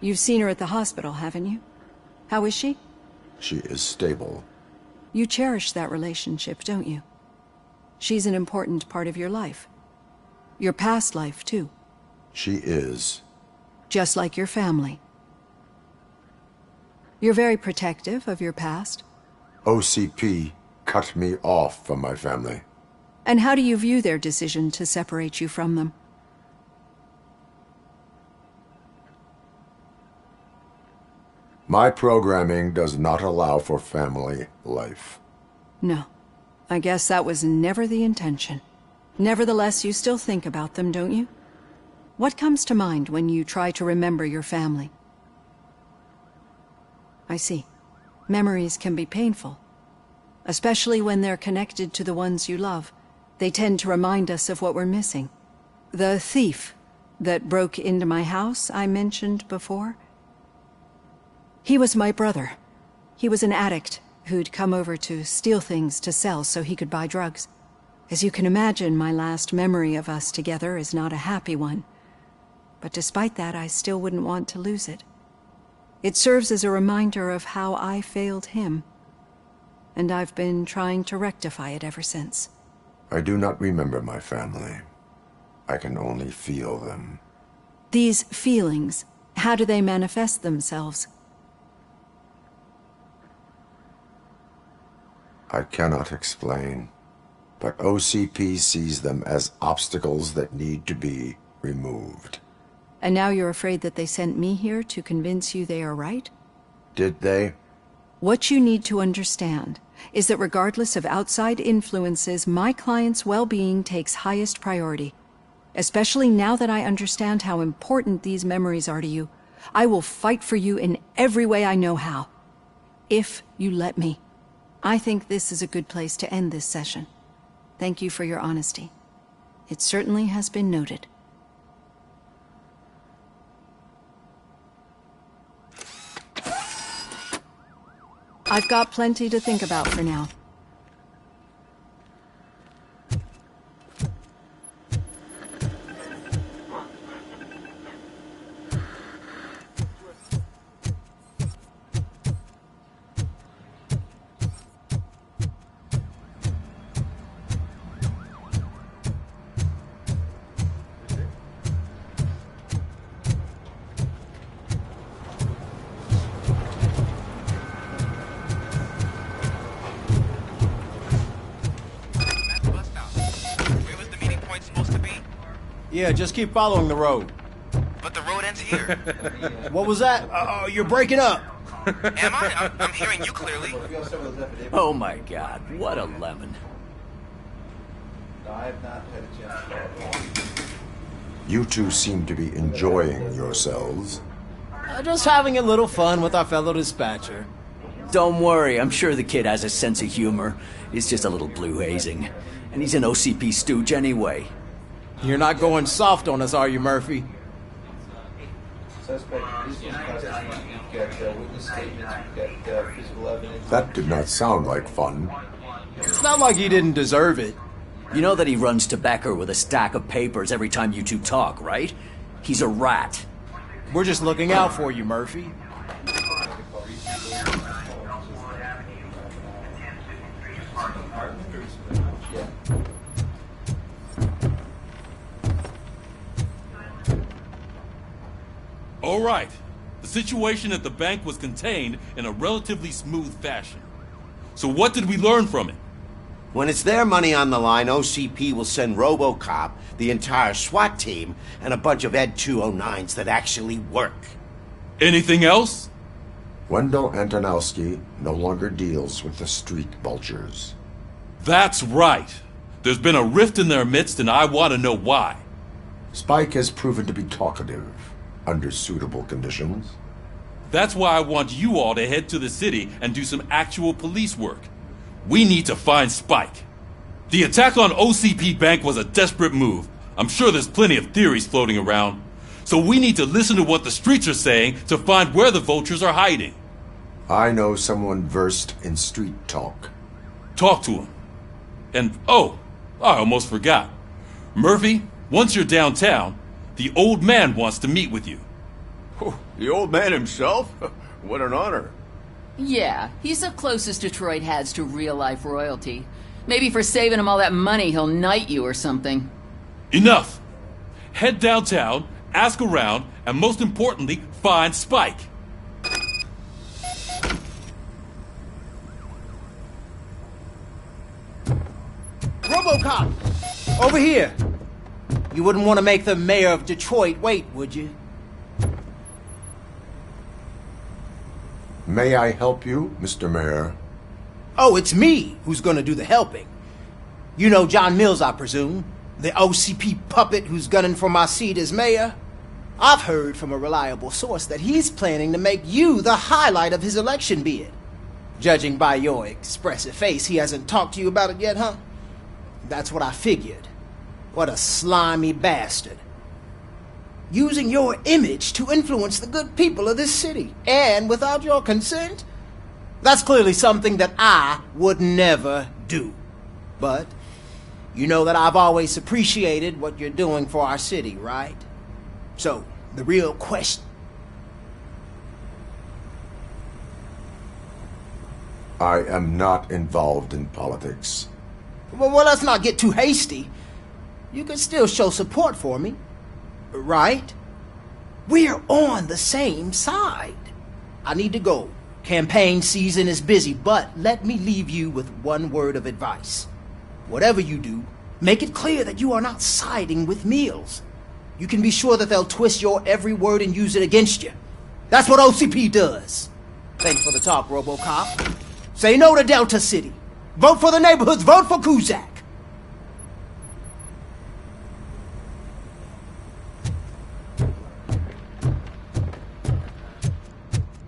You've seen her at the hospital, haven't you? How is she? She is stable. You cherish that relationship, don't you? She's an important part of your life. Your past life, too. She is. Just like your family. You're very protective of your past. OCP cut me off from my family. And how do you view their decision to separate you from them? My programming does not allow for family life. No. I guess that was never the intention. Nevertheless, you still think about them, don't you? What comes to mind when you try to remember your family? I see. Memories can be painful. Especially when they're connected to the ones you love. They tend to remind us of what we're missing. The thief that broke into my house I mentioned before? He was my brother. He was an addict who'd come over to steal things to sell so he could buy drugs. As you can imagine, my last memory of us together is not a happy one. But despite that, I still wouldn't want to lose it. It serves as a reminder of how I failed him. And I've been trying to rectify it ever since. I do not remember my family. I can only feel them. These feelings, how do they manifest themselves? I cannot explain, but OCP sees them as obstacles that need to be removed. And now you're afraid that they sent me here to convince you they are right? Did they? What you need to understand is that regardless of outside influences, my client's well-being takes highest priority. Especially now that I understand how important these memories are to you, I will fight for you in every way I know how. If you let me. I think this is a good place to end this session. Thank you for your honesty. It certainly has been noted. I've got plenty to think about for now. Yeah, just keep following the road. But the road ends here. What was that? You're breaking up. Am I? I'm hearing you clearly. Oh my god, what a lemon. You two seem to be enjoying yourselves. Just having a little fun with our fellow dispatcher. Don't worry, I'm sure the kid has a sense of humor. It's just a little blue hazing. And he's an OCP stooge anyway. You're not going soft on us, are you, Murphy? That did not sound like fun. It's not like he didn't deserve it. You know that he runs to Becker with a stack of papers every time you two talk, right? He's a rat. We're just looking out for you, Murphy. All right. The situation at the bank was contained in a relatively smooth fashion. So what did we learn from it? When it's their money on the line, OCP will send RoboCop, the entire SWAT team, and a bunch of Ed 209s that actually work. Anything else? Wendell Antonowski no longer deals with the street vultures. That's right. There's been a rift in their midst, and I want to know why. Spike has proven to be talkative under suitable conditions. That's why I want you all to head to the city and do some actual police work. We need to find Spike. The attack on OCP Bank was a desperate move. I'm sure there's plenty of theories floating around. So we need to listen to what the streets are saying to find where the vultures are hiding. I know someone versed in street talk. Talk to him. And, oh, I almost forgot. Murphy, once you're downtown, the old man wants to meet with you. Oh, the old man himself? What an honor. Yeah, he's the closest Detroit has to real-life royalty. Maybe for saving him all that money, he'll knight you or something. Enough! Head downtown, ask around, and most importantly, find Spike. RoboCop! Over here! You wouldn't want to make the mayor of Detroit wait, would you? May I help you, Mr. Mayor? Oh, it's me who's gonna do the helping. You know John Mills, I presume? The OCP puppet who's gunning for my seat as mayor? I've heard from a reliable source that he's planning to make you the highlight of his election bid. Judging by your expressive face, he hasn't talked to you about it yet, huh? That's what I figured. What a slimy bastard. Using your image to influence the good people of this city, and without your consent? That's clearly something that I would never do. But you know that I've always appreciated what you're doing for our city, right? So, the real question... I am not involved in politics. Well, let's not get too hasty. You can still show support for me, right? We're on the same side. I need to go. Campaign season is busy, but let me leave you with one word of advice. Whatever you do, make it clear that you are not siding with Mills. You can be sure that they'll twist your every word and use it against you. That's what OCP does. Thanks for the talk, RoboCop. Say no to Delta City. Vote for the neighborhoods. Vote for Kuzak.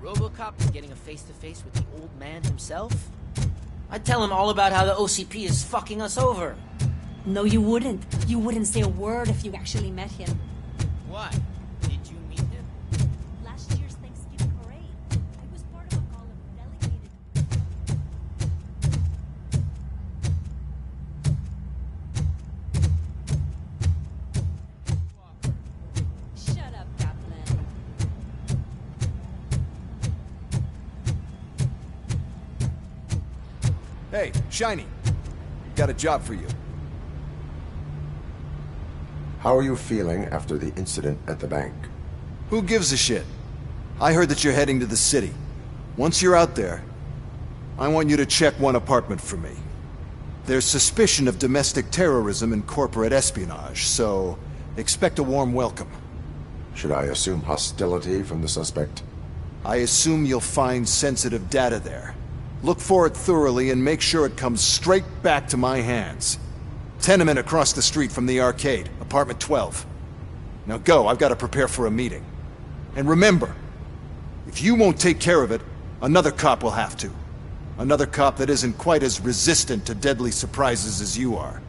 RoboCop is getting a face-to-face with the old man himself? I'd tell him all about how the OCP is fucking us over. No, you wouldn't. You wouldn't say a word if you actually met him. Why? Did you meet him? Last year's Thanksgiving parade. He was part of a column delegated. Shut up, Kaplan. Hey, Shiny. Got a job for you. How are you feeling after the incident at the bank? Who gives a shit? I heard that you're heading to the city. Once you're out there, I want you to check one apartment for me. There's suspicion of domestic terrorism and corporate espionage, so expect a warm welcome. Should I assume hostility from the suspect? I assume you'll find sensitive data there. Look for it thoroughly and make sure it comes straight back to my hands. Tenement across the street from the arcade, apartment 12. Now go, I've got to prepare for a meeting. And remember, if you won't take care of it, another cop will have to. Another cop that isn't quite as resistant to deadly surprises as you are.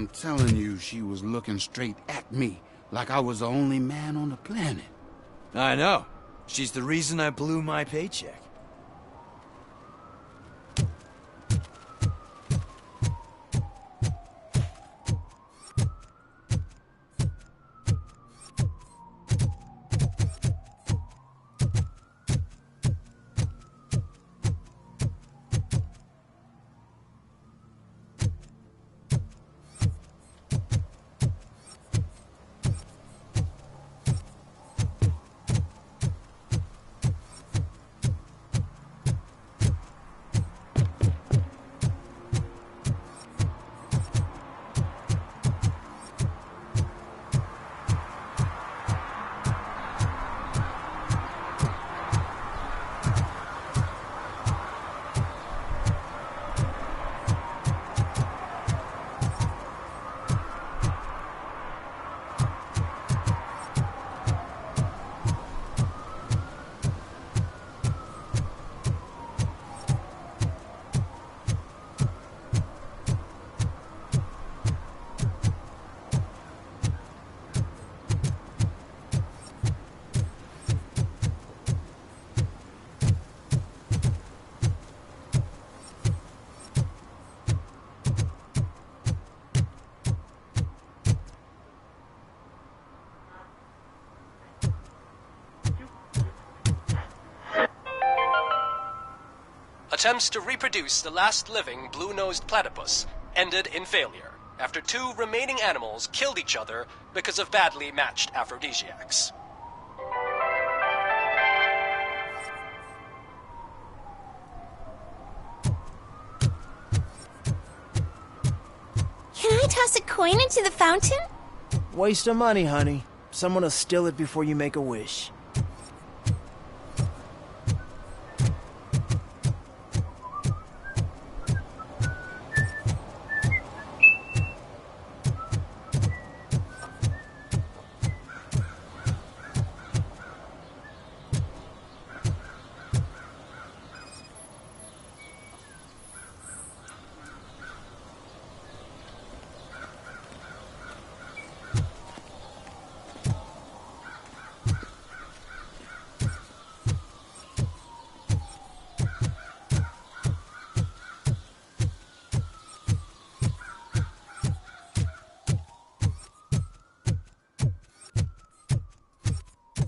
I'm telling you, she was looking straight at me, like I was the only man on the planet. I know. She's the reason I blew my paycheck. Attempts to reproduce the last living blue-nosed platypus ended in failure after 2 remaining animals killed each other because of badly matched aphrodisiacs. Can I toss a coin into the fountain? Waste of money, honey. Someone will steal it before you make a wish.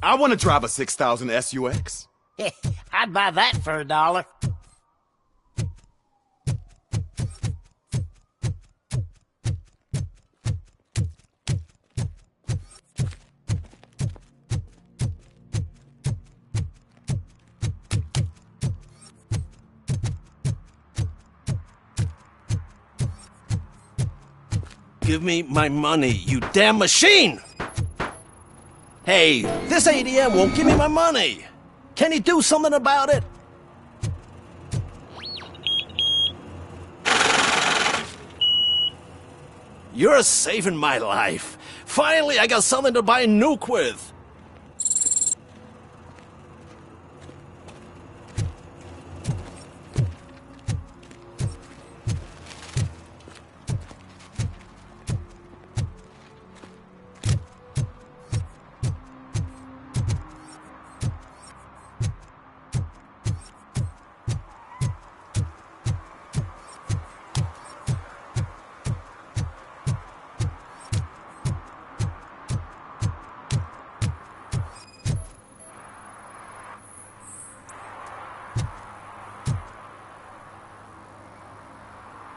I want to drive a 6000 SUX. I'd buy that for $1. Give me my money, you damn machine! Hey, this ATM won't give me my money! Can you do something about it? You're saving my life. Finally, I got something to buy Nuke with.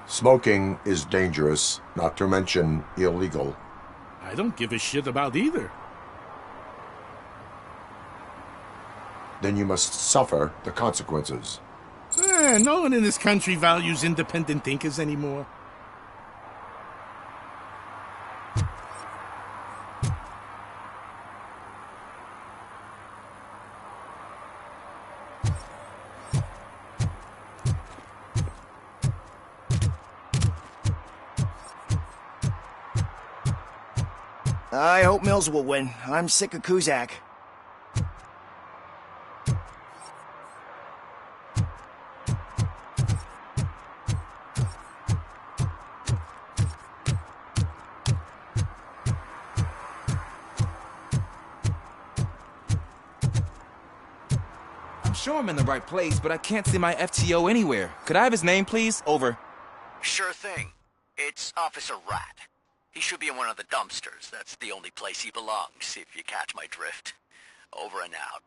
Smoking is dangerous, not to mention illegal. I don't give a shit about either. Then you must suffer the consequences. No one in this country values independent thinkers anymore. I hope Mills will win. I'm sick of Kuzak. sure I'm in the right place, but I can't see my FTO anywhere. Could I have his name, please? Over. Sure thing. It's Officer Rat. He should be in one of the dumpsters. That's the only place he belongs, if you catch my drift. Over and out.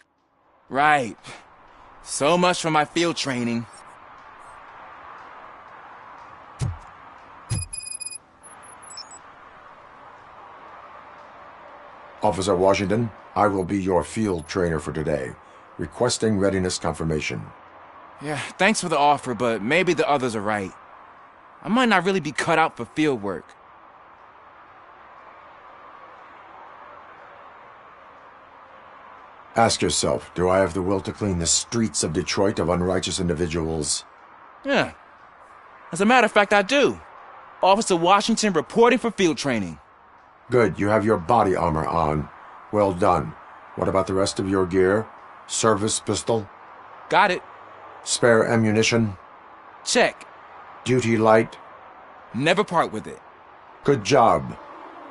Right. So much for my field training. Officer Washington, I will be your field trainer for today. Requesting readiness confirmation. Yeah, thanks for the offer, but maybe the others are right. I might not really be cut out for field work. Ask yourself, do I have the will to clean the streets of Detroit of unrighteous individuals? Yeah. As a matter of fact, I do. Officer Washington reporting for field training. Good, you have your body armor on. Well done. What about the rest of your gear? Service pistol? Got it. Spare ammunition? Check. Duty light? Never part with it. Good job.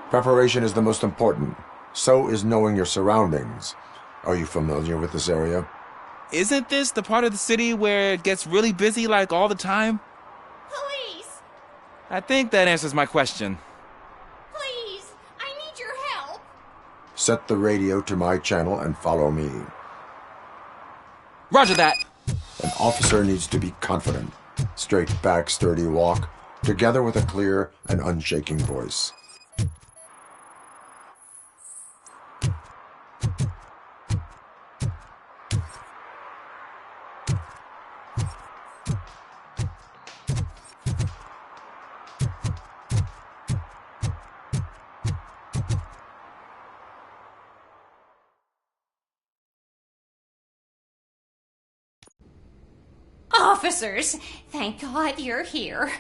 Preparation is the most important. So is knowing your surroundings. Are you familiar with this area? Isn't this the part of the city where it gets really busy like all the time? Police! I think that answers my question. Please! I need your help! Set the radio to my channel and follow me. Roger that. An officer needs to be confident. Straight back, sturdy walk, together with a clear and unshaking voice. Officers, thank God you're here.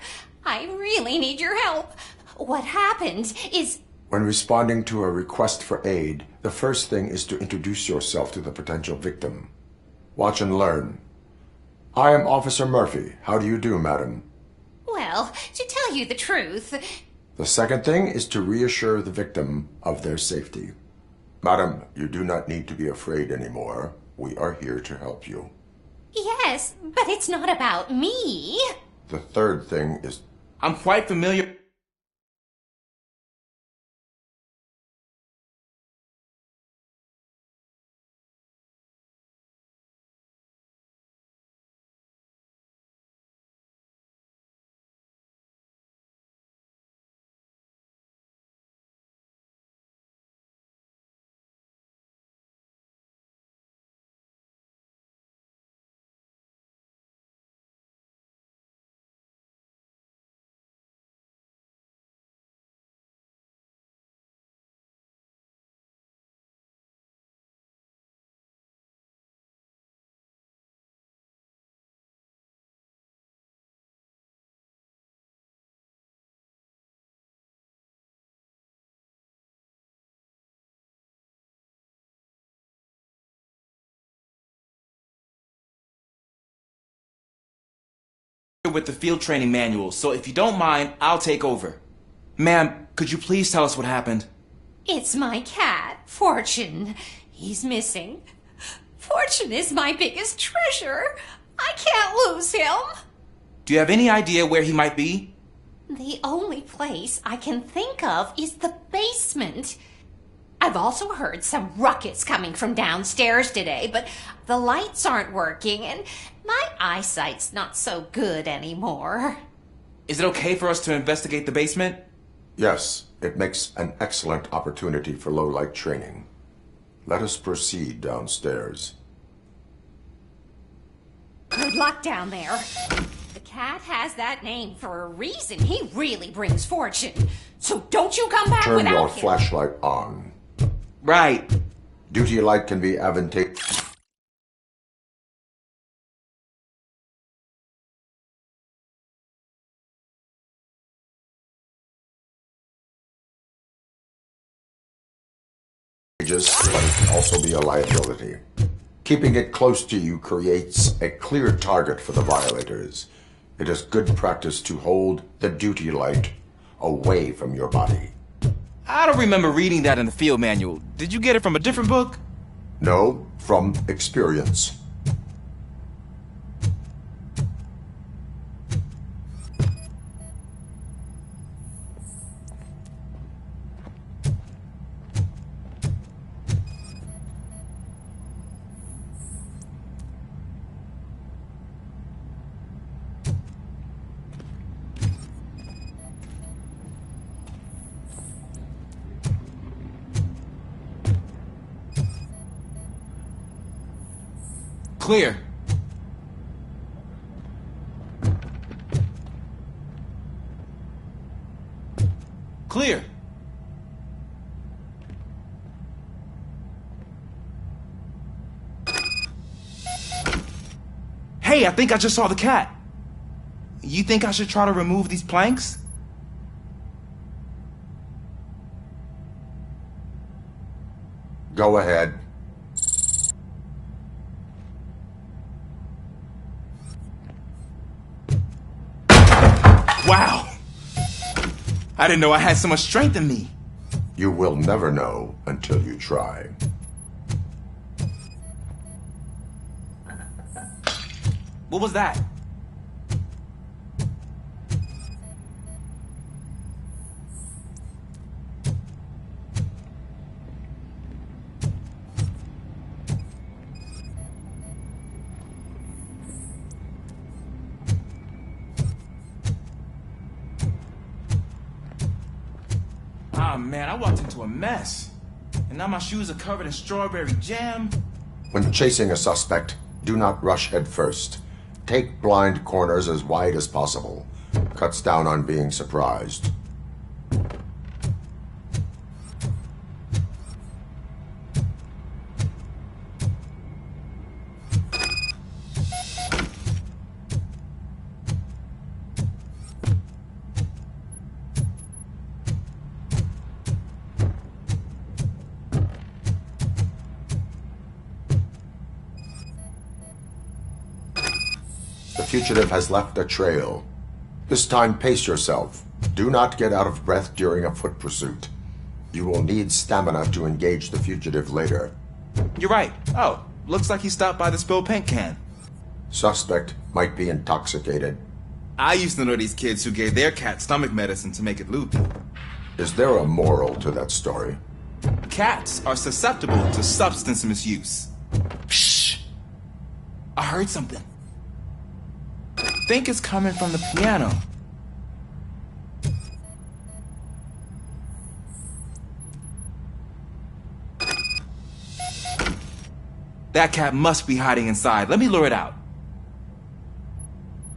I really need your help. What happened is... When responding to a request for aid, the first thing is to introduce yourself to the potential victim. Watch and learn. I am Officer Murphy. How do you do, madam? Well, to tell you the truth... The second thing is to reassure the victim of their safety. Madam, you do not need to be afraid anymore. We are here to help you. Yes, but it's not about me. The third thing is... I'm quite familiar... with the field training manual, so if you don't mind, I'll take over. Ma'am, could you please tell us what happened? It's my cat, Fortune. He's missing. Fortune is my biggest treasure. I can't lose him. Do you have any idea where he might be? The only place I can think of is the basement. I've also heard some ruckus coming from downstairs today, but the lights aren't working and my eyesight's not so good anymore. Is it okay for us to investigate the basement? Yes, it makes an excellent opportunity for low-light training. Let us proceed downstairs. Good luck down there. The cat has that name for a reason. He really brings fortune. So don't you come back Turn without your him. flashlight on. Right. Duty light can be advantageous. But it can also be a liability. Keeping it close to you creates a clear target for the violators. It is good practice to hold the duty light away from your body. I don't remember reading that in the field manual. Did you get it from a different book? No, from experience. Clear. Clear. Hey, I think I just saw the cat. You think I should try to remove these planks? Go ahead. Wow! I didn't know I had so much strength in me. You will never know until you try. What was that? Ah, man, I walked into a mess. And now my shoes are covered in strawberry jam. When chasing a suspect, do not rush head first. Take blind corners as wide as possible. Cuts down on being surprised. The fugitive has left a trail. This time, pace yourself. Do not get out of breath during a foot pursuit. You will need stamina to engage the fugitive later. You're right. Oh, looks like he stopped by the spilled paint can. Suspect might be intoxicated. I used to know these kids who gave their cat stomach medicine to make it loopy. Is there a moral to that story? Cats are susceptible to substance misuse. Shh! I heard something. I think it's coming from the piano. That cat must be hiding inside. Let me lure it out.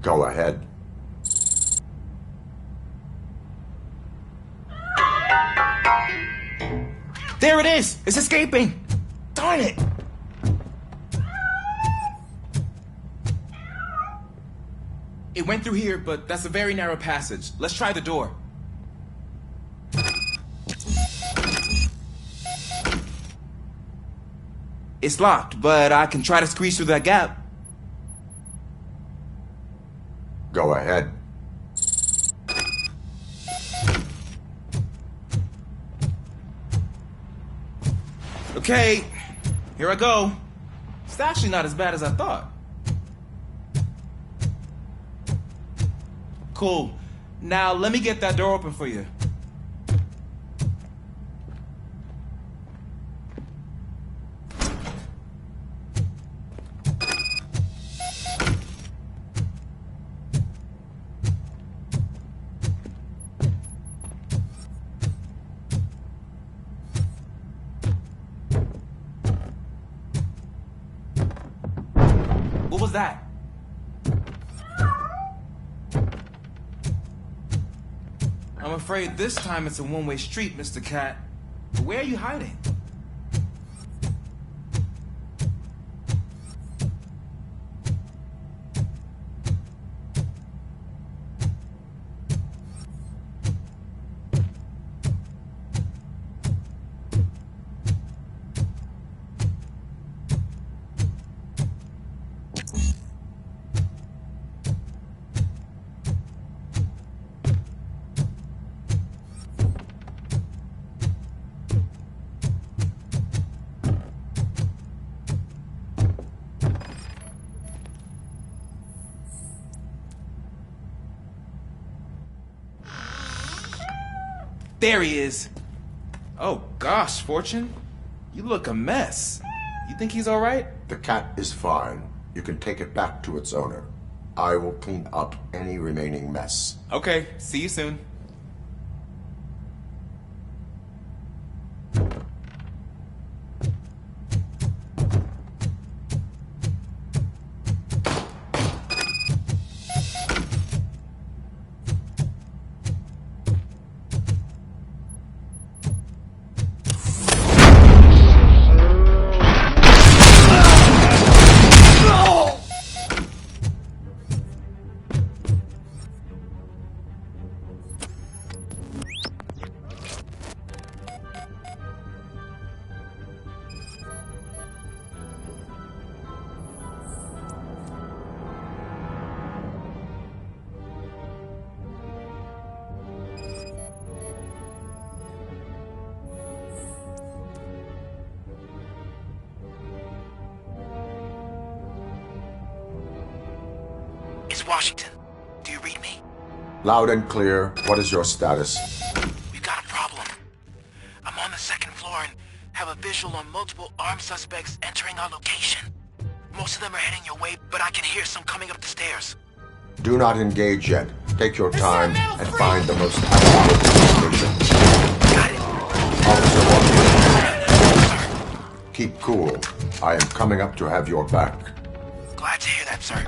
Go ahead. There it is! It's escaping! Darn it! It went through here, but that's a very narrow passage. Let's try the door. It's locked, but I can try to squeeze through that gap. Go ahead. Okay, here I go. It's actually not as bad as I thought. Cool. Now let me get that door open for you. What was that? I'm afraid this time it's a one-way street, Mr. Cat. Where are you hiding? There he is. Oh gosh, Fortune. You look a mess. You think he's alright? The cat is fine. You can take it back to its owner. I will clean up any remaining mess. Okay, see you soon. It's Washington. Do you read me? Loud and clear. What is your status? We've got a problem. I'm on the second floor and have a visual on multiple armed suspects entering our location. Most of them are heading your way, but I can hear some coming up the stairs. Do not engage yet. Take your time and find the most accurate location. Officer Washington. Keep cool. I am coming up to have your back. Glad to hear that, sir.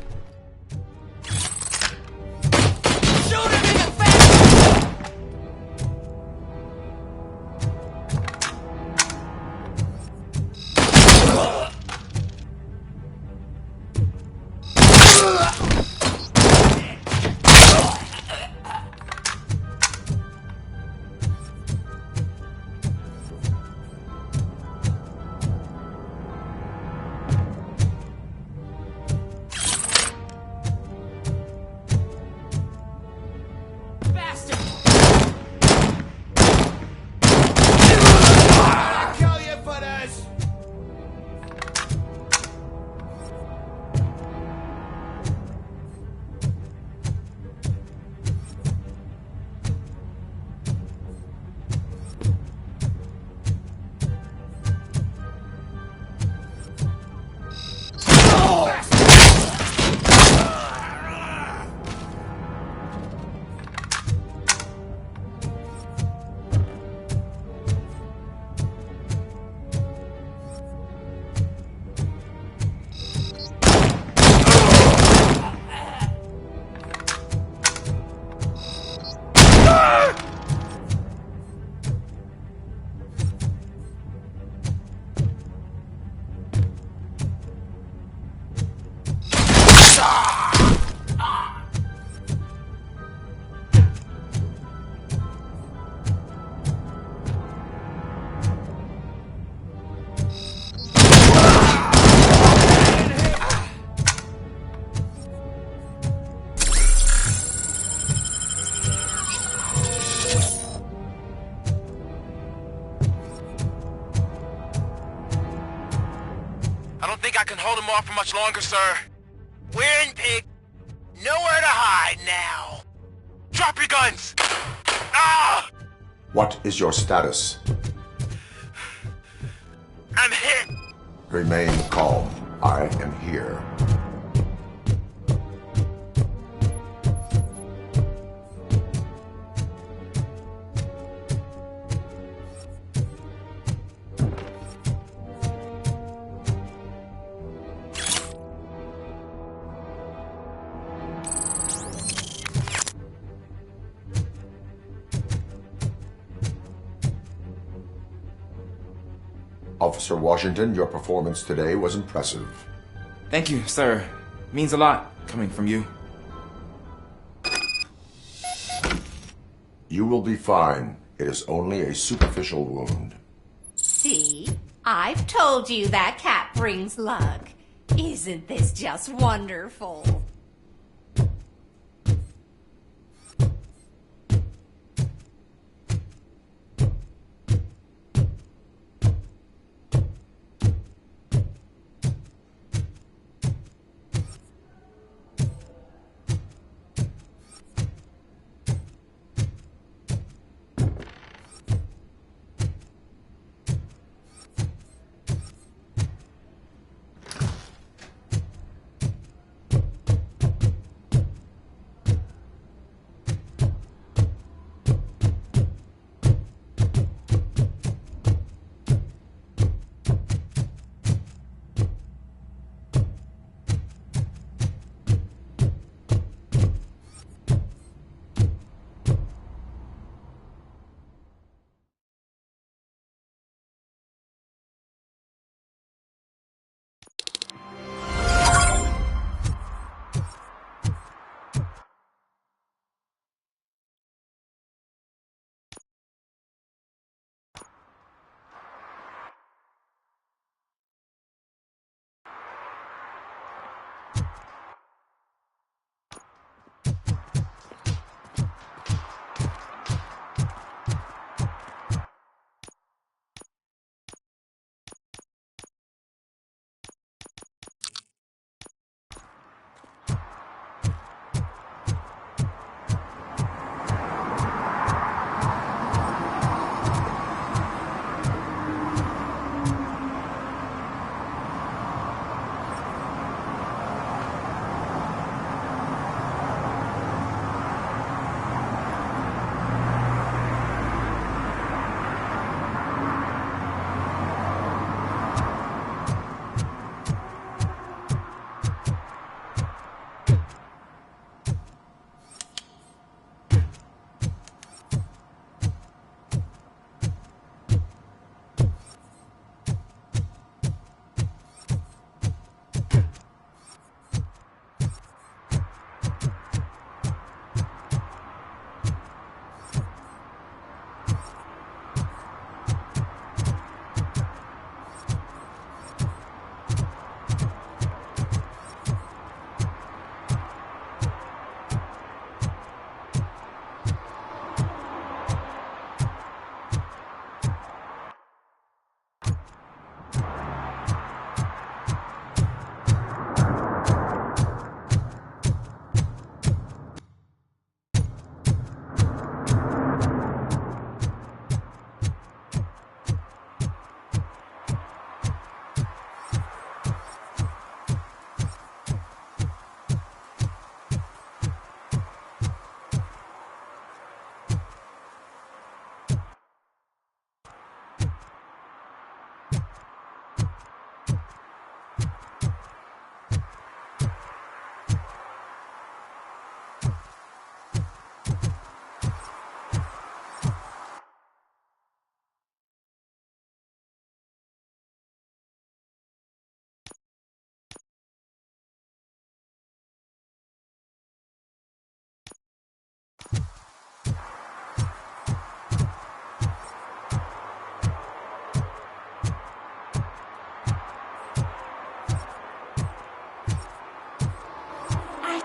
I can hold him off for much longer, sir. We're in, pig. Nowhere to hide now. Drop your guns! Ah! What is your status? I'm hit! Remain calm. I am here. Officer Washington, your performance today was impressive. Thank you, sir. Means a lot coming from you. You will be fine. It is only a superficial wound. See? I've told you that cat brings luck. Isn't this just wonderful?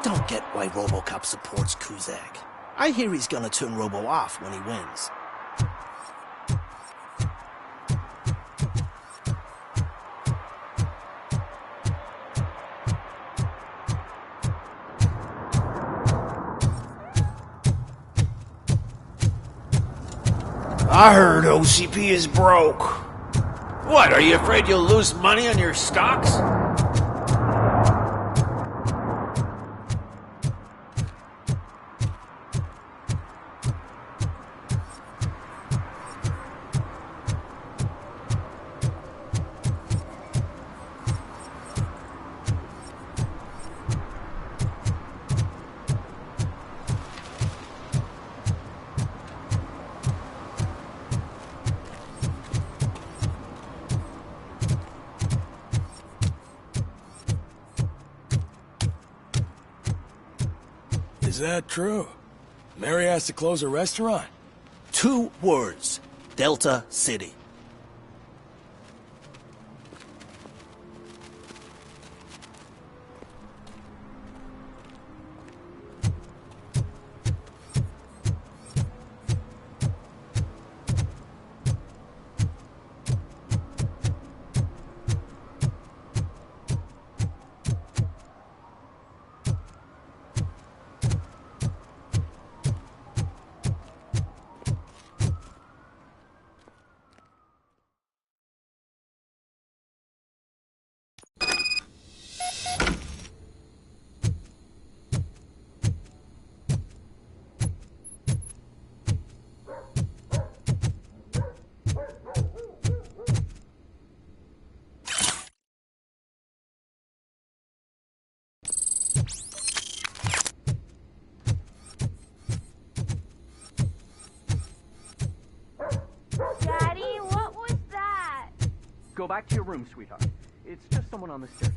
don't get why RoboCop supports Kuzak. I hear he's gonna turn Robo off when he wins. I heard OCP is broke. What, are you afraid you'll lose money on your stocks? Is that true? Mary has to close a restaurant? 2 words. Delta City. Daddy, what was that? Go back to your room, sweetheart. It's just someone on the staircase.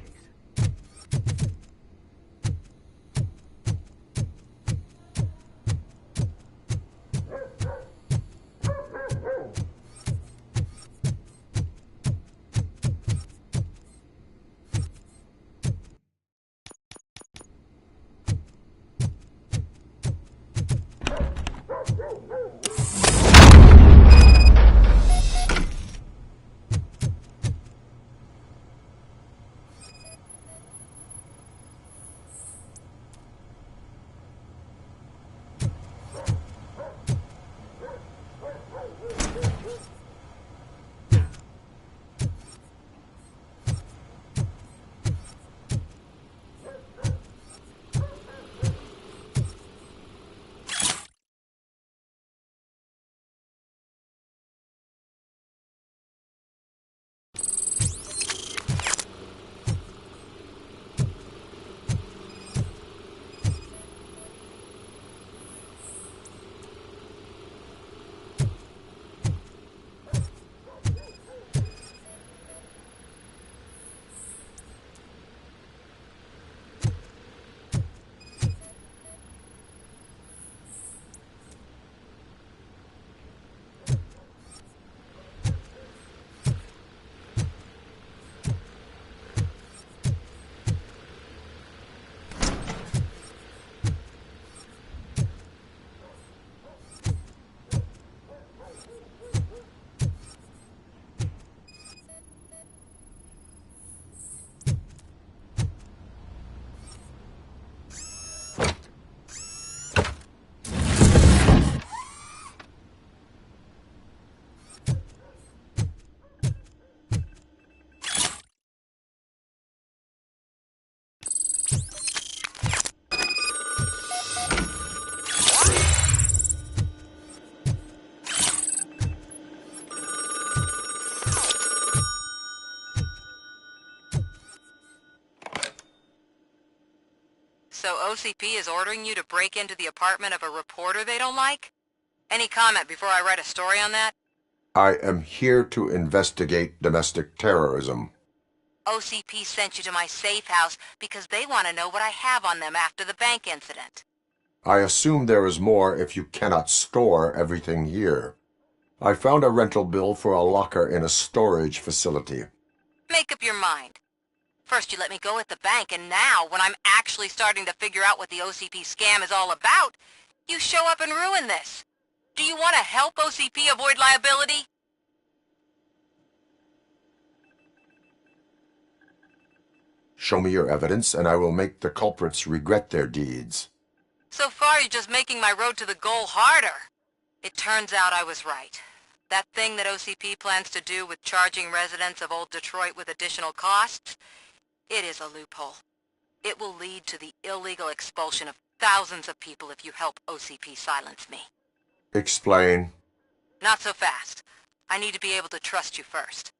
So OCP is ordering you to break into the apartment of a reporter they don't like? Any comment before I write a story on that? I am here to investigate domestic terrorism. OCP sent you to my safe house because they want to know what I have on them after the bank incident. I assume there is more if you cannot store everything here. I found a rental bill for a locker in a storage facility. Make up your mind. First you let me go at the bank, and now, when I'm actually starting to figure out what the OCP scam is all about, you show up and ruin this. Do you want to help OCP avoid liability? Show me your evidence, and I will make the culprits regret their deeds. So far, you're just making my road to the goal harder. It turns out I was right. That thing that OCP plans to do with charging residents of Old Detroit with additional costs, it is a loophole. It will lead to the illegal expulsion of thousands of people if you help OCP silence me. Explain. Not so fast. I need to be able to trust you first.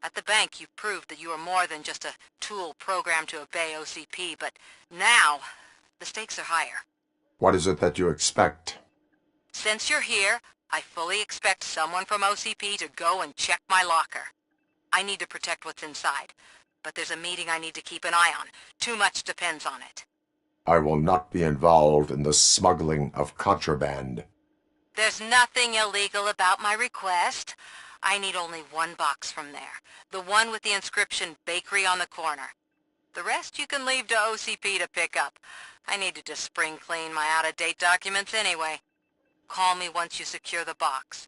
At the bank, you've proved that you are more than just a tool programmed to obey OCP, but now, the stakes are higher. What is it that you expect? Since you're here, I fully expect someone from OCP to go and check my locker. I need to protect what's inside, but there's a meeting I need to keep an eye on. Too much depends on it. I will not be involved in the smuggling of contraband. There's nothing illegal about my request. I need only one box from there. The one with the inscription Bakery on the corner. The rest you can leave to OCP to pick up. I need to just spring clean my out-of-date documents anyway. Call me once you secure the box.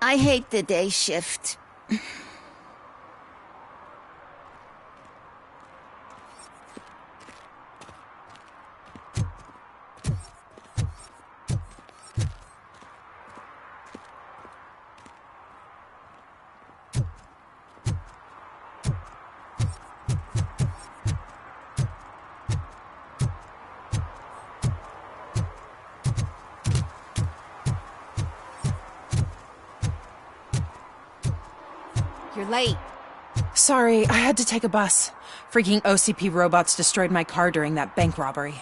I hate the day shift. You're late. Sorry, I had to take a bus. Freaking OCP robots destroyed my car during that bank robbery.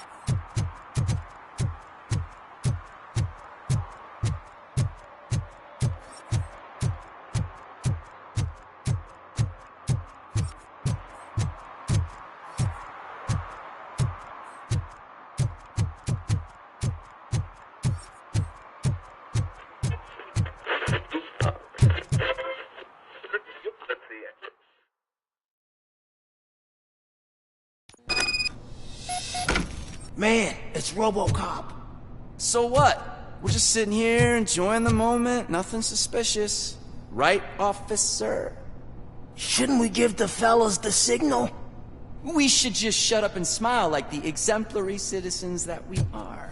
Man, it's RoboCop. So what? We're just sitting here, enjoying the moment. Nothing suspicious. Right, officer? Shouldn't we give the fellas the signal? We should just shut up and smile like the exemplary citizens that we are.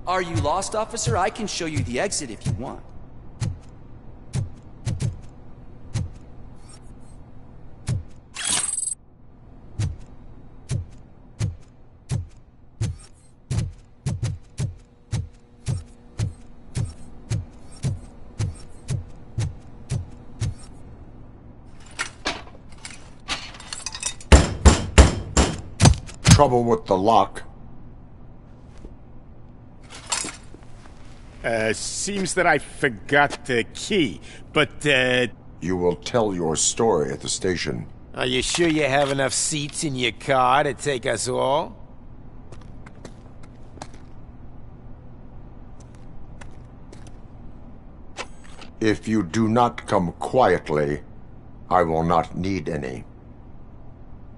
Are you lost, officer? I can show you the exit if you want. Trouble with the lock. Seems that I forgot the key, but, You will tell your story at the station. Are you sure you have enough seats in your car to take us all? If you do not come quietly, I will not need any.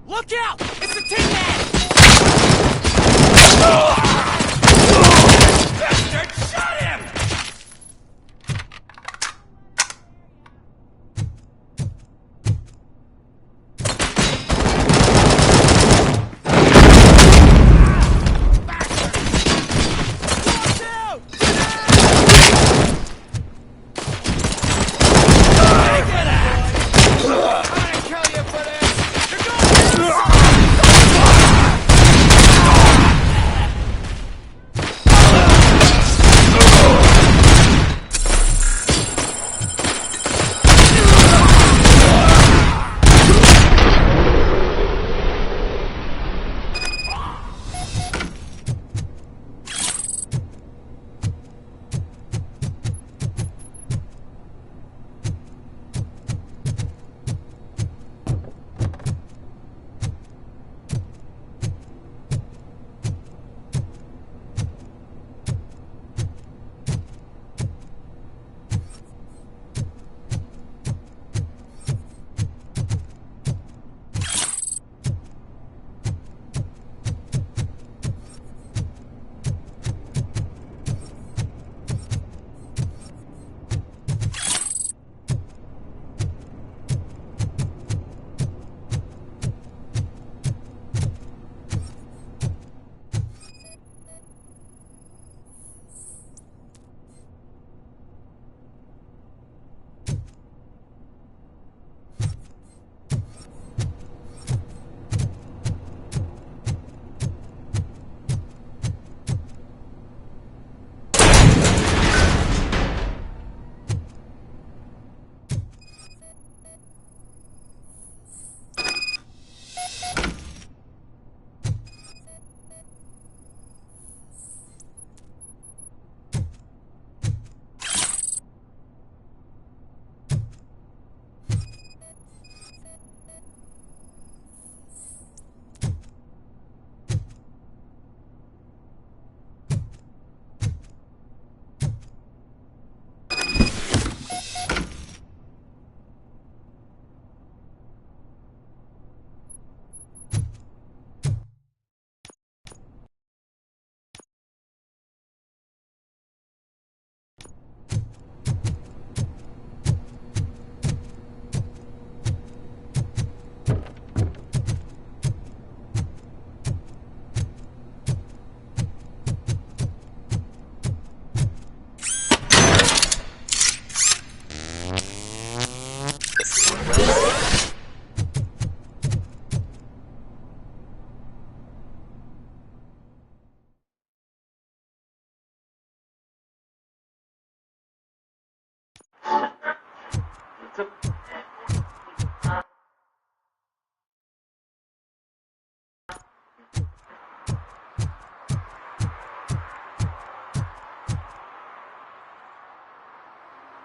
Look out! It's the Tin Man! Bastard! Shot him!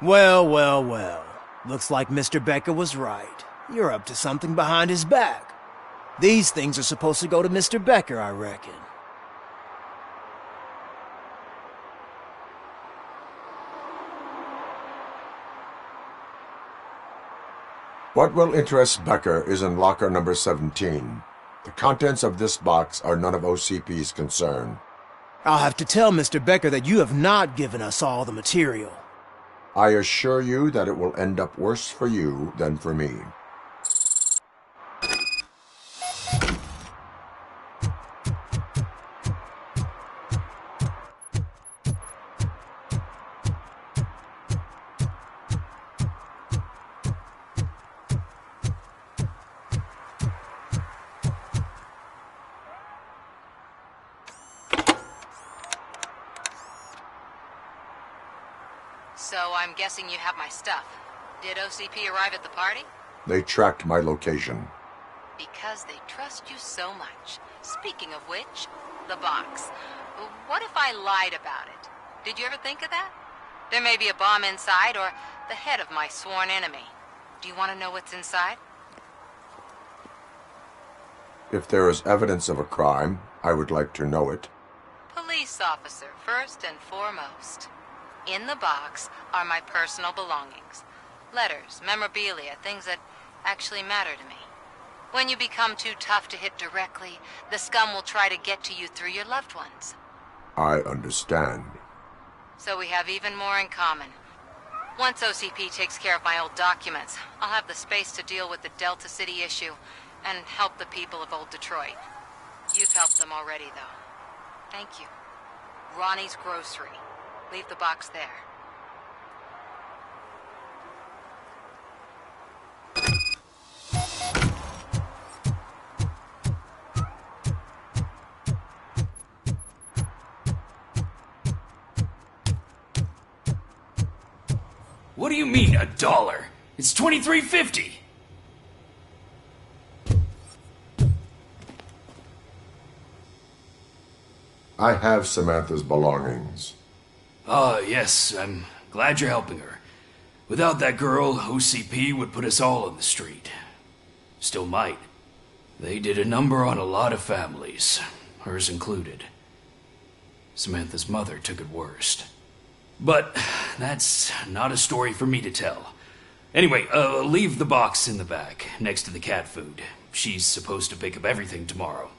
Well, well, well. Looks like Mr. Becker was right. You're up to something behind his back. These things are supposed to go to Mr. Becker, I reckon. What will interest Becker is in locker number 17. The contents of this box are none of OCP's concern. I'll have to tell Mr. Becker that you have not given us all the material. I assure you that it will end up worse for you than for me. So I'm guessing you have my stuff. Did OCP arrive at the party? They tracked my location. Because they trust you so much. Speaking of which, the box. What if I lied about it? Did you ever think of that? There may be a bomb inside or the head of my sworn enemy. Do you want to know what's inside? If there is evidence of a crime, I would like to know it. Police officer, first and foremost. In the box are my personal belongings. Letters, memorabilia, things that actually matter to me. When you become too tough to hit directly, the scum will try to get to you through your loved ones. I understand. So we have even more in common. Once OCP takes care of my old documents, I'll have the space to deal with the Delta City issue and help the people of Old Detroit. You've helped them already, though. Thank you. Ronnie's Grocery. Leave the box there. What do you mean, $1? It's $23.50. I have Samantha's belongings. Yes, I'm glad you're helping her. Without that girl, OCP would put us all on the street. Still might. They did a number on a lot of families, hers included. Samantha's mother took it worst. But that's not a story for me to tell. Anyway, leave the box in the back, next to the cat food. She's supposed to pick up everything tomorrow.